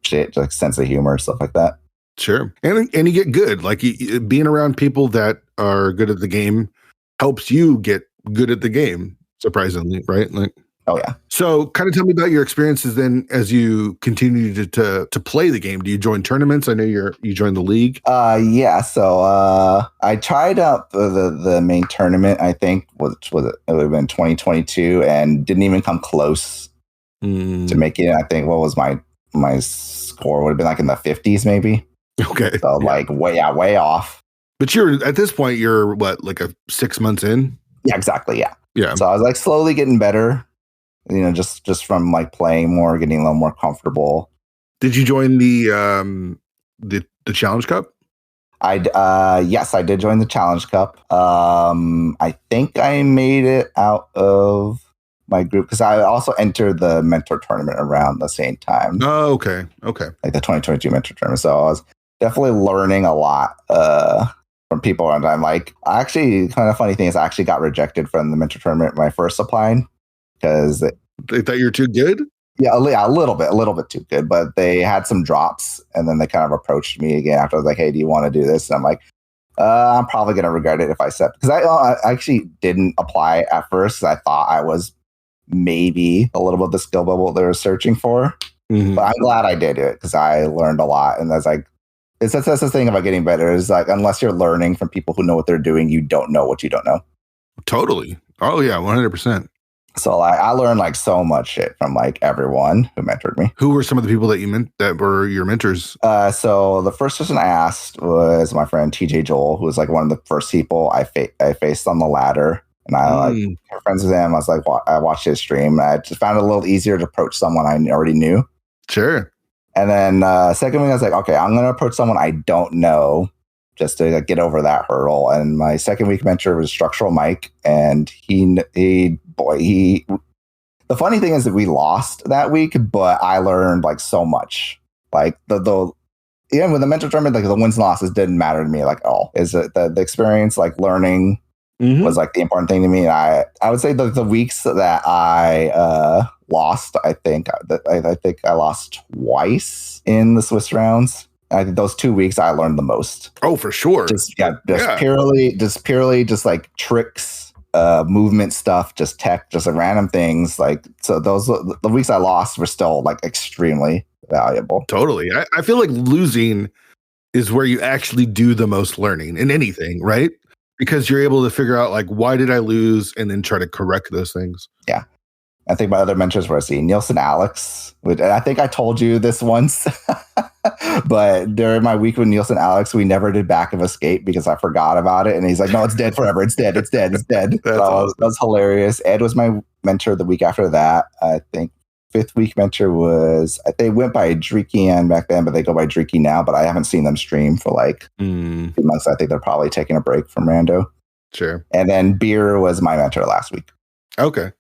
shit, like sense of humor, stuff like that. Sure. And you get good. Like being around people that are good at the game helps you get good at the game, surprisingly, right? Like, oh yeah. So kind of tell me about your experiences then as you continue to play the game. Do you join tournaments? I know you joined the league. Yeah. So I tried out the main tournament, I think it would have been 2022, and didn't even come close to making it. I think what was my score would have been like in the 50s maybe. Okay. So like way off. But at this point you're what, like 6 months in? Yeah, exactly. Yeah. Yeah. So I was like slowly getting better. You know, just from like playing more, getting a little more comfortable. Did you join the Challenge Cup? Yes, I did join the Challenge Cup. I think I made it out of my group because I also entered the mentor tournament around the same time. Oh, okay. Like the 2022 mentor tournament. So I was definitely learning a lot from people. And I'm like, actually, kind of funny thing is I actually got rejected from the mentor tournament when I first applied. Because they thought you were too good? Yeah, a little bit too good. But they had some drops, and then they kind of approached me again after I was like, "Hey, do you want to do this?" And I'm like, "I'm probably gonna regret it if I accept." Because I actually didn't apply at first. I thought I was maybe a little bit of the skill level they were searching for. Mm-hmm. But I'm glad I did it because I learned a lot. And that's like, that's the thing about getting better is like, unless you're learning from people who know what they're doing, you don't know what you don't know. Totally. Oh yeah, 100%. So like I learned like so much shit from like everyone who mentored me. Who were some of the people that were your mentors? So the first person I asked was my friend TJ Joel, who was like one of the first people I faced on the ladder. And I like friends with him. I was like, I watched his stream. I just found it a little easier to approach someone I already knew. Sure. And then second week, I was like, okay, I'm going to approach someone I don't know just to get over that hurdle. And my second week mentor was Structural Mike. And the funny thing is that we lost that week, but I learned like so much. Like even with the mentor tournament, like the wins and losses didn't matter to me like at all. Is it the experience, like learning was like the important thing to me. And I would say the weeks that I lost, I think I lost twice in the Swiss rounds. I think those 2 weeks I learned the most. Oh, for sure. Purely like tricks, movement stuff, just tech, just like random things. Like, so the weeks I lost were still like extremely valuable. Totally. I feel like losing is where you actually do the most learning in anything, right? Because you're able to figure out like, why did I lose? And then try to correct those things. Yeah. I think my other mentors were Nielsen Alex, and I think I told you this once, but during my week with Nielsen Alex, we never did Back of Escape because I forgot about it. And he's like, no, it's dead forever. It's dead. That was hilarious. Ed was my mentor the week after that. I think fifth week mentor was, they went by Dreekian back then, but they go by Dreeky now, but I haven't seen them stream for like 2 months. I think they're probably taking a break from Rando. Sure. And then Beer was my mentor last week. Okay.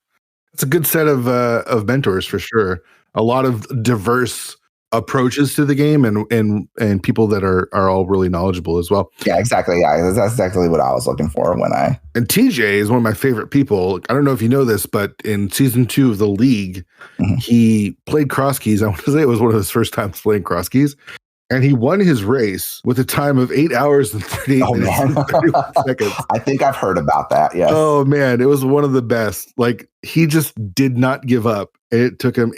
It's a good set of mentors for sure. A lot of diverse approaches to the game and people that are all really knowledgeable as well. Yeah, exactly. Yeah, that's exactly what I was looking for And TJ is one of my favorite people. I don't know if you know this, but in season 2 of the league, he played cross keys. I want to say it was one of his first times playing cross keys. And he won his race with a time of 8 hours and 38 minutes and 31 seconds. I think I've heard about that. Yes. Oh man, it was one of the best. Like he just did not give up. It took him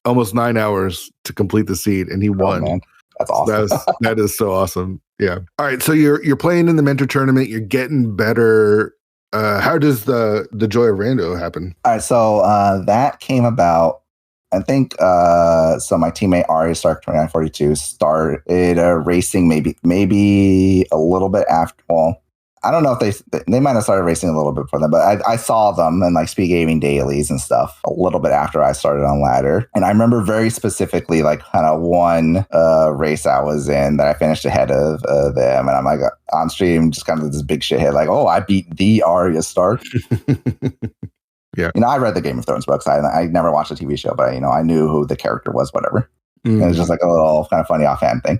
almost 9 hours to complete the seed, and he won. Man. That's awesome. That is so awesome. Yeah. All right. So you're playing in the mentor tournament. You're getting better. How does the Joy of Rando happen? All right. So that came about. I think so. My teammate Ari Stark 2942 started racing maybe a little bit after. Well, I don't know if they might have started racing a little bit before them, but I saw them in like speed gaming dailies and stuff a little bit after I started on ladder. And I remember very specifically like kind of one race I was in that I finished ahead of them, and I'm like on stream just kind of this big shithead like, oh, I beat the Arya Stark. Yeah. I read the Game of Thrones books. I never watched the TV show, but I knew who the character was, whatever. Mm. It was just like a little kind of funny offhand thing.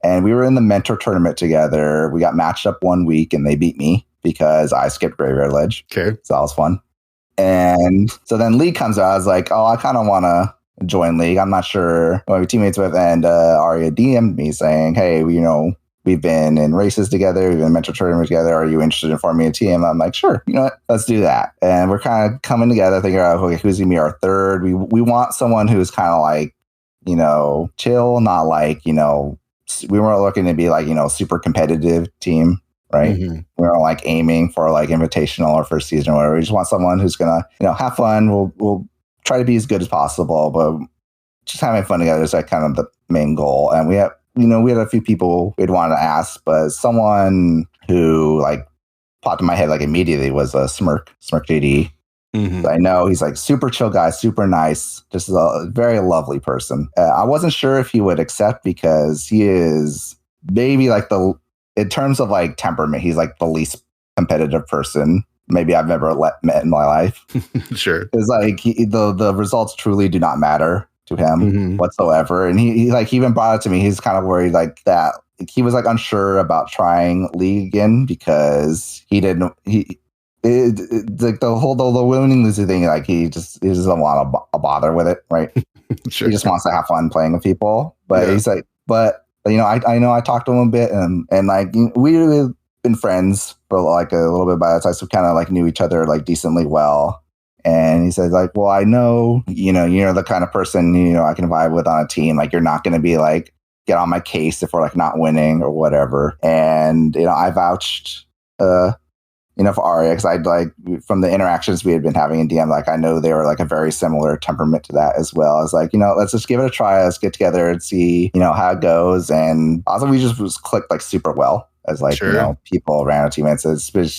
And we were in the mentor tournament together. We got matched up one week and they beat me because I skipped Graveyard Ledge. Okay. So that was fun. And so then League comes out. I was like, oh, I kind of want to join League. I'm not sure who I'm teammates with. And Arya DM'd me saying, hey, we've been in races together. We've been in mentor tournament together. Are you interested in forming a team? I'm like, sure. You know what? Let's do that. And we're kind of coming together, thinking about, okay, who's going to be our third? We want someone who's kind of like, chill, not like, we weren't looking to be like, super competitive team, right? Mm-hmm. We weren't like aiming for like invitational or first season or whatever. We just want someone who's going to, have fun. We'll try to be as good as possible, but just having fun together is like kind of the main goal. And we had a few people we'd wanted to ask, but someone who like popped in my head like immediately was a Smirk JD. Mm-hmm. I know he's like super chill guy, super nice, just a very lovely person. I wasn't sure if he would accept because he is maybe like in terms of like temperament, he's like the least competitive person maybe I've ever met in my life. Sure. It's like the results truly do not matter to him whatsoever. And he even brought it to me. He's kind of worried like that. He was like unsure about trying League again because the winning losing thing, like he just doesn't want to bother with it, right? Sure. He just wants to have fun playing with people. But he's like, I know I talked to him a bit and like we've been friends for like a little bit by the time, so we kind of like knew each other like decently well. And he said like, well, I know, you're the kind of person, I can vibe with on a team. Like, you're not going to be like, get on my case if we're like not winning or whatever. And, I vouched, for Arya because I'd like from the interactions we had been having in DM, like I know they were like a very similar temperament to that as well. I was like, let's just give it a try. Let's get together and see, how it goes. And also we just clicked like super well as like, sure. People around our teammates.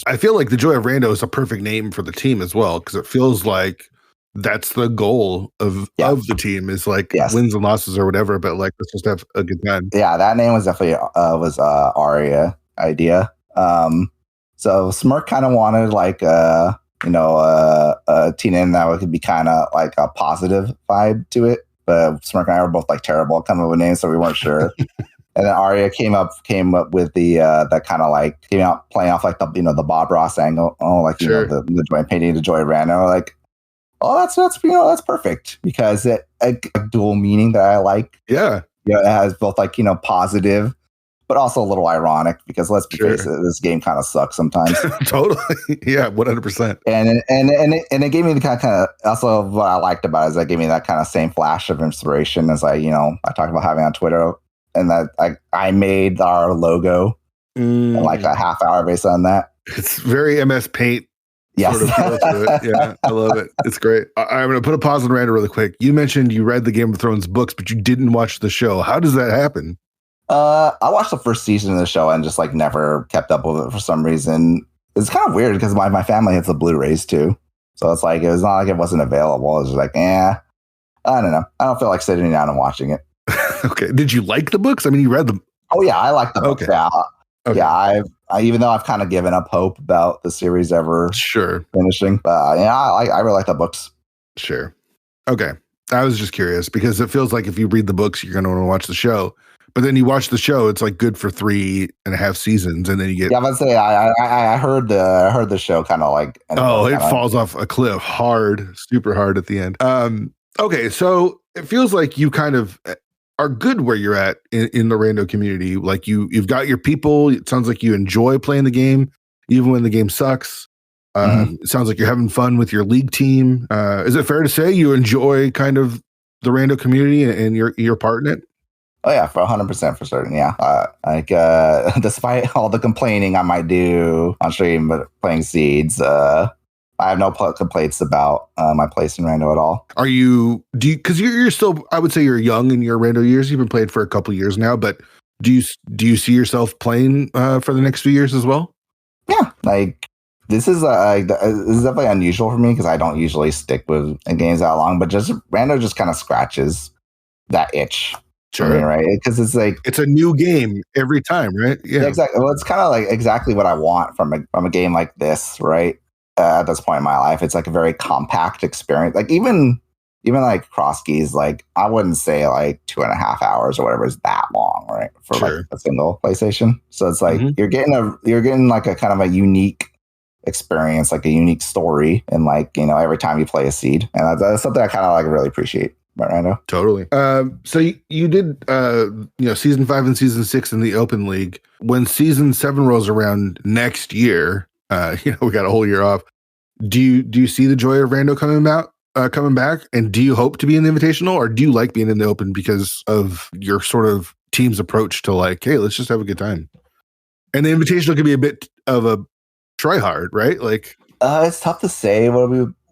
I feel like the Joy of Rando is a perfect name for the team as well, because it feels like that's the goal of the team is like wins and losses or whatever, but like let's just have a good time. Yeah, that name was definitely Arya idea. So Smirk kind of wanted like a team name that would be kind of like a positive vibe to it, but Smirk and I were both like terrible at coming up with names, so we weren't sure. And then Arya came up with the that kind of like came out playing off like the the Bob Ross angle, sure. The joy painting the Joy Rando, like, oh that's perfect because it a dual meaning that I like. Yeah, it has both like positive, but also a little ironic because let's be face it, this game kind of sucks sometimes. Totally, yeah, 100%. And it gave me the kind of also what I liked about it is that gave me that kind of same flash of inspiration as I talked about having on Twitter. And that I made our logo in like a half hour based on that. It's very MS Paint. Yes. Sort of feel to it. Yeah, I love it. It's great. I'm going to put a pause on Rando really quick. You mentioned you read the Game of Thrones books, but you didn't watch the show. How does that happen? I watched the first season of the show and just like never kept up with it for some reason. It's kind of weird because my family has the Blu-rays too. So it's like, it was not like it wasn't available. It was just like, I don't know. I don't feel like sitting down and watching it. Okay. Did you like the books? I mean, you read them. Oh yeah, I like the books. Okay. Yeah. Okay. Yeah. I even though I've kind of given up hope about the series ever finishing, but I really like the books. Sure. Okay. I was just curious because it feels like if you read the books, you're going to want to watch the show. But then you watch the show, it's like good for 3.5 seasons, and then you get. Yeah, I was say I heard the show kind of like. It falls off a cliff hard, super hard at the end. Okay, so it feels like you kind of are good where you're at in the rando community. Like you've got your people. It sounds like you enjoy playing the game, even when the game sucks. It sounds like you're having fun with your league team. Is it fair to say you enjoy kind of the rando community and your part in it? Oh yeah, for 100% for certain. Yeah, despite all the complaining I might do on stream, but playing Seeds, I have no complaints about my place in rando at all. Because you're still, I would say you're young in your rando years. You've been playing for a couple years now, but do you see yourself playing for the next few years as well? Yeah, like this is definitely unusual for me because I don't usually stick with games that long, but just rando just kind of scratches that itch. Sure. For me, right? Because it's like it's a new game every time, right? Yeah, exactly. Well, it's kind of like exactly what I want from a game like this, right? At this point in my life, it's like a very compact experience. Like even like cross keys, like I wouldn't say like 2.5 hours or whatever is that long, right? For like a single PlayStation. So it's like you're getting like a kind of a unique experience, like a unique story, and like every time you play a Seed, and that's something I kind of like really appreciate. Right now. Totally. So you did, season 5 and season 6 in the open league. When season 7 rolls around next year, we got a whole year off. Do you see the joy of rando coming back? And do you hope to be in the invitational, or do you like being in the open because of your sort of team's approach to like, hey, let's just have a good time? And the invitational can be a bit of a try hard, right? Like, it's tough to say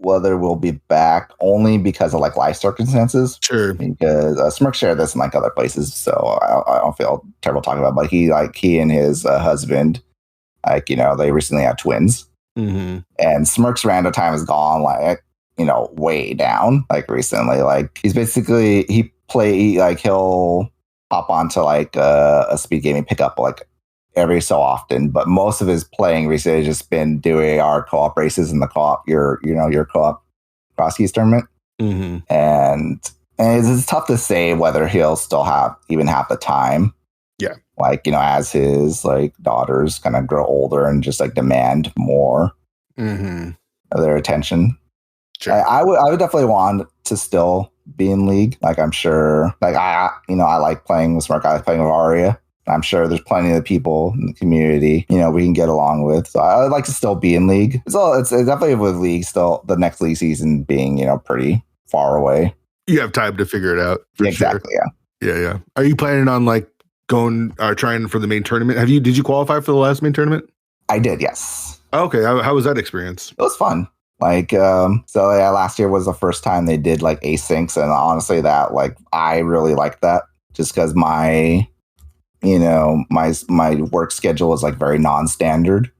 whether we'll be back only because of like life circumstances. Sure. Because Smirk shared this in like other places, so I don't feel terrible talking about it. But he and his husband, they recently had twins. And Smirk's rando time has gone like, way down like recently. Like he's basically, he'll hop onto like a speed gaming pickup like every so often, but most of his playing recently has just been doing our co-op races in the co-op, your co-op cross keys tournament. And it's tough to say whether he'll still have the time. Yeah. Like, as his like daughters kind of grow older and just like demand more of their attention. Sure. I would definitely want to still be in league. Like I'm sure, like I like playing with Smirk. I like playing with Aria. I'm sure there's plenty of people in the community, we can get along with. So I would like to still be in league. It's definitely with league still, the next league season being, pretty far away. You have time to figure it out. Exactly. Sure. Yeah. Are you planning on like going trying for the main tournament? Did you qualify for the last main tournament? I did. Yes. Okay. How was that experience? It was fun. Like, last year was the first time they did like asyncs. And honestly that like, I really liked that just because my work schedule is like very non-standard.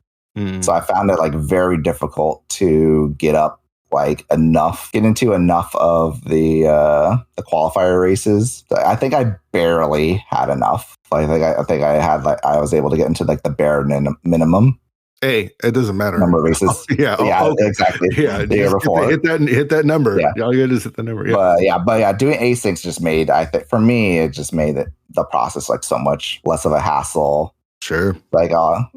So I found it like very difficult to get into enough of the qualifier races. I think I barely had enough. I think I was able to get into like the bare minimum. Hey, it doesn't matter. Number of races. Exactly. Yeah, the year before. Hit that number. Yeah. All you gotta do is hit the number. Yeah. But doing asyncs just made, I think for me, it just made the process like so much less of a hassle. Sure. Like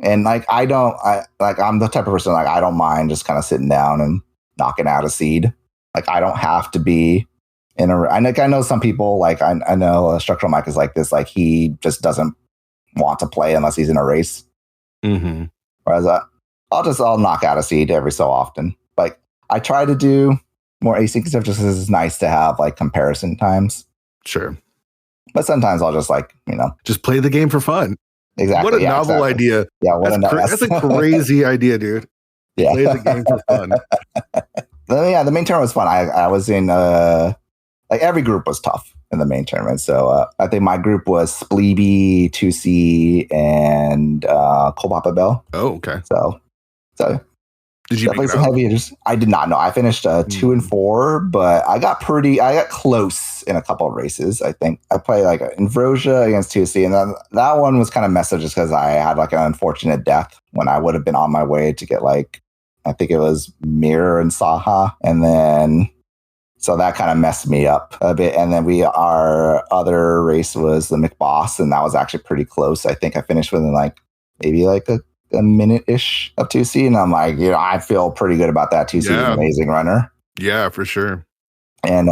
and like I'm the type of person like I don't mind just kind of sitting down and knocking out a Seed. Like I don't have to be in a. I know some people like I know Structural Mike is like this. Like he just doesn't want to play unless he's in a race. Whereas I'll knock out a Seed every so often. Like I try to do more async stuff just because it's nice to have like comparison times. Sure. But sometimes I'll just like, just play the game for fun. Exactly. What a novel idea. Yeah. That's a crazy idea, dude. Yeah. Play the game for fun. The main tournament was fun. I was in like every group was tough in the main tournament. So I think my group was Spleeby, 2C, and Kolpapa Bell. Oh, okay. So did you definitely some heavy hitters? I did not know. I finished 2 and 4, but I got close in a couple of races. I think I played like in Vrosia against 2C, and then that one was kind of messy just because I had like an unfortunate death when I would have been on my way to get like, I think it was Mirror and Saha, and then so that kind of messed me up a bit. And then our other race was the McBoss, and that was actually pretty close. I think I finished within like maybe like a minute-ish of 2C, and I'm like, I feel pretty good about that. 2C is an amazing runner. Yeah, for sure. And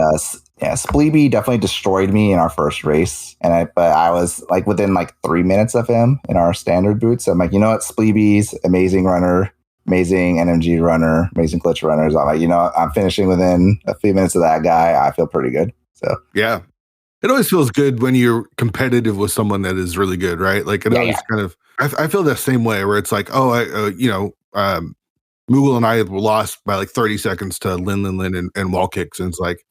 Yeah, Spleeby definitely destroyed me in our first race, but I was like within like 3 minutes of him in our standard boots. So I'm like, you know what, Spleeby's amazing runner, amazing NMG runner, amazing glitch runners. I'm like, you know, I'm finishing within a few minutes of that guy. I feel pretty good. So yeah, it always feels good when you're competitive with someone that is really good, right? Like it always kind of. I feel the same way where it's like, oh, Moogle and I lost by like 30 seconds to Lin and wall kicks, and it's like.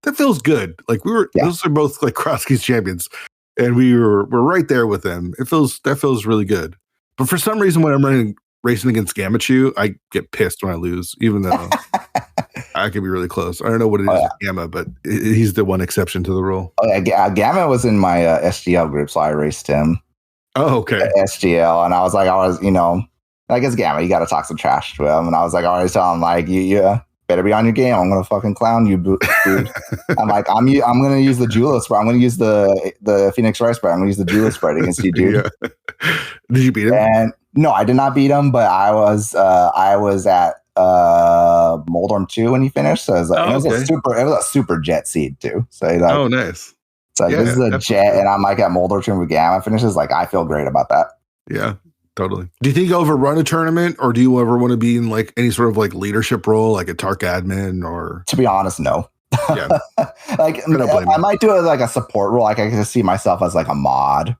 That feels good. Like those are both like Krosky's champions, and we're right there with them. That feels really good. But for some reason, when I'm racing against Gamachu, I get pissed when I lose, even though I could be really close. I don't know what it is with Gamma, but he's the one exception to the rule. Oh yeah, Gamma was in my SGL group, so I raced him. Oh, okay. SGL, and I guess Gamma, you got to talk some trash to him, and I was like, always tell him like you. Better be on your game. I'm gonna fucking clown you, dude. I'm like, I'm gonna use the Jula spread. I'm gonna use the Phoenix Rice spread. I'm gonna use the Jula spread against you, dude. Yeah. Did you beat him? And no, I did not beat him, but I was at Moldorm 2 when he finished. So it was a super jet seed too. So like, nice. So this is a jet, and I'm like at Moldorm 2 with Gamma finishes. Like I feel great about that. Yeah. Totally. Do you think you'll ever run a tournament, or do you ever want to be in like any sort of like leadership role, like a Tark admin, or? To be honest, no. Yeah. Like I might do it like a support role. Like I can see myself as like a mod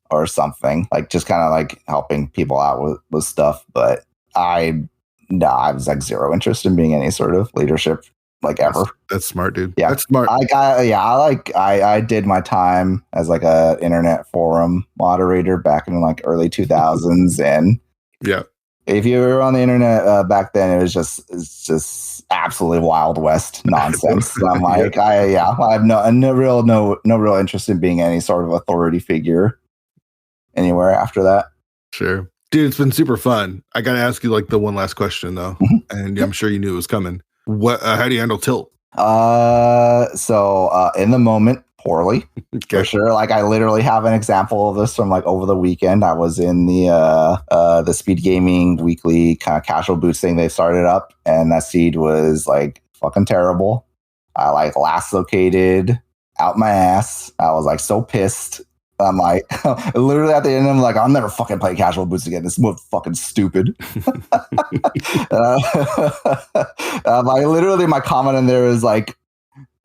or something, like just kind of like helping people out with stuff. But I was like zero interest in being any sort of leadership. Like ever. That's smart, dude. Yeah, that's smart. I did my time as like a internet forum moderator back in like early 2000s, and yeah, if you were on the internet back then, it's just absolutely Wild West nonsense. So I'm like, I have no real interest in being any sort of authority figure anywhere after that. Sure, dude, it's been super fun. I got to ask you like the one last question though, and I'm sure you knew it was coming. What? How do you handle tilt? So in the moment, poorly, for sure. Like I literally have an example of this from like over the weekend. I was in the Speed Gaming weekly kind of casual boots thing they started up, and that seed was like fucking terrible. I like last located out my ass. I was like so pissed. I'm like, literally at the end, I'm like, I'll never fucking play casual boots again. This is fucking stupid. Like, literally, my comment in there is like,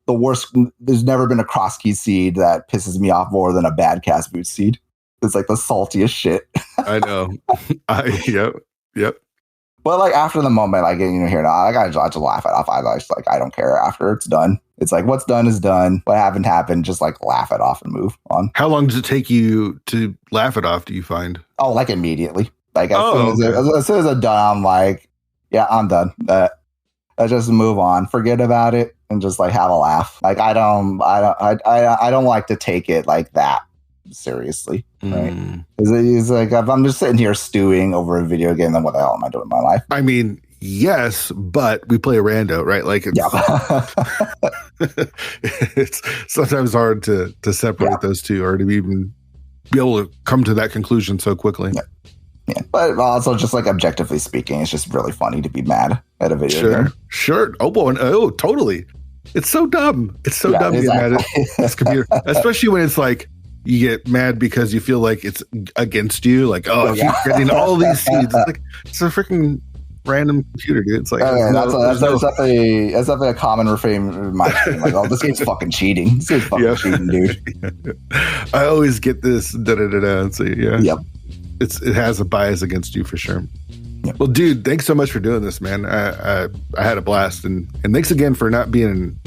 the worst. There's never been a cross key seed that pisses me off more than a bad cast boot seed. It's like the saltiest shit. I know. Yep. But like after the moment, like here now, I just laugh it off. I don't care after it's done. It's like what's done is done. What happened. Just like laugh it off and move on. How long does it take you to laugh it off? Do you find? Oh, like immediately. Like as soon as I'm done, I'm like, yeah, I'm done. I just move on, forget about it, and just like have a laugh. Like I don't like to take it like that seriously. Right? It's like if I'm just sitting here stewing over a video game, then what the hell am I doing in my life? I mean, yes, but we play a rando, right? Like it's sometimes hard to separate those two, or to even be able to come to that conclusion so quickly. Yeah, but also just like objectively speaking, it's just really funny to be mad at a video game. Sure. Oh boy, totally. It's so dumb. It's so dumb to get mad at this computer, especially when it's like you get mad because you feel like it's against you. Like, I keep getting all these seeds. It's like it's a freaking random computer, dude. It's like that's definitely a common refrain in my game. Like, this game's fucking cheating. This game's fucking cheating, dude. I always get this So yeah. Yep. It has a bias against you for sure. Yep. Well, dude, thanks so much for doing this, man. I had a blast, and thanks again for not being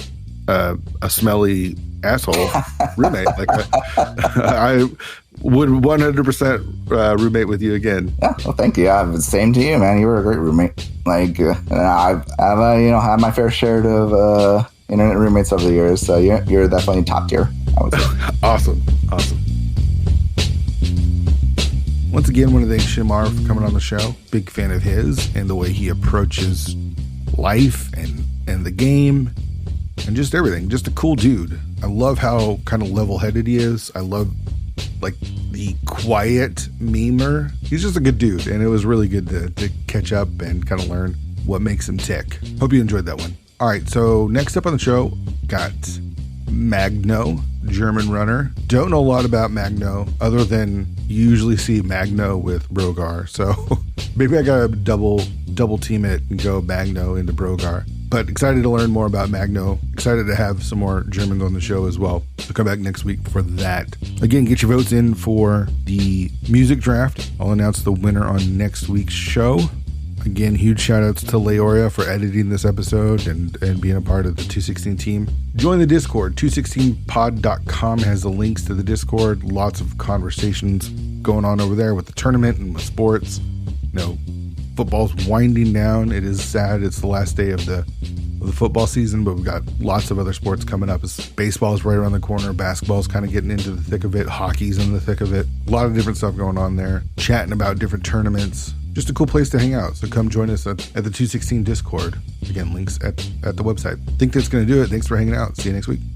a smelly asshole roommate. Like I would 100% roommate with you again. Yeah, well, thank you. Same to you, man. You were a great roommate. Like I've had my fair share of internet roommates over the years. So you're definitely top tier, I would say. Awesome. Once again, I want to thank Shinmaru for coming on the show. Big fan of his and the way he approaches life and the game and just everything. Just a cool dude. I love how kind of level-headed he is. I love like the quiet memer. He's just a good dude, and it was really good to catch up and kind of learn what makes him tick. Hope you enjoyed that one. All right, so next up on the show, got Magno, German runner. Don't know a lot about Magno other than you usually see Magno with Brogar. So maybe I got to double team it and go Magno into Brogar. But excited to learn more about Magno. Excited to have some more German on the show as well. So come back next week for that. Again, get your votes in for the music draft. I'll announce the winner on next week's show. Again, huge shout outs to Leoria for editing this episode and being a part of the 216 team. Join the Discord. 216pod.com has the links to the Discord. Lots of conversations going on over there with the tournament and with sports. You know, football's winding down. It is sad. It's the last day of the football season, but we've got lots of other sports coming up. Baseball is right around the corner. Basketball's kind of getting into the thick of it. Hockey's in the thick of it. A lot of different stuff going on there. Chatting about different tournaments. Just a cool place to hang out. So come join us at the 216 Discord. Again, links at the website. I think that's going to do it. Thanks for hanging out. See you next week.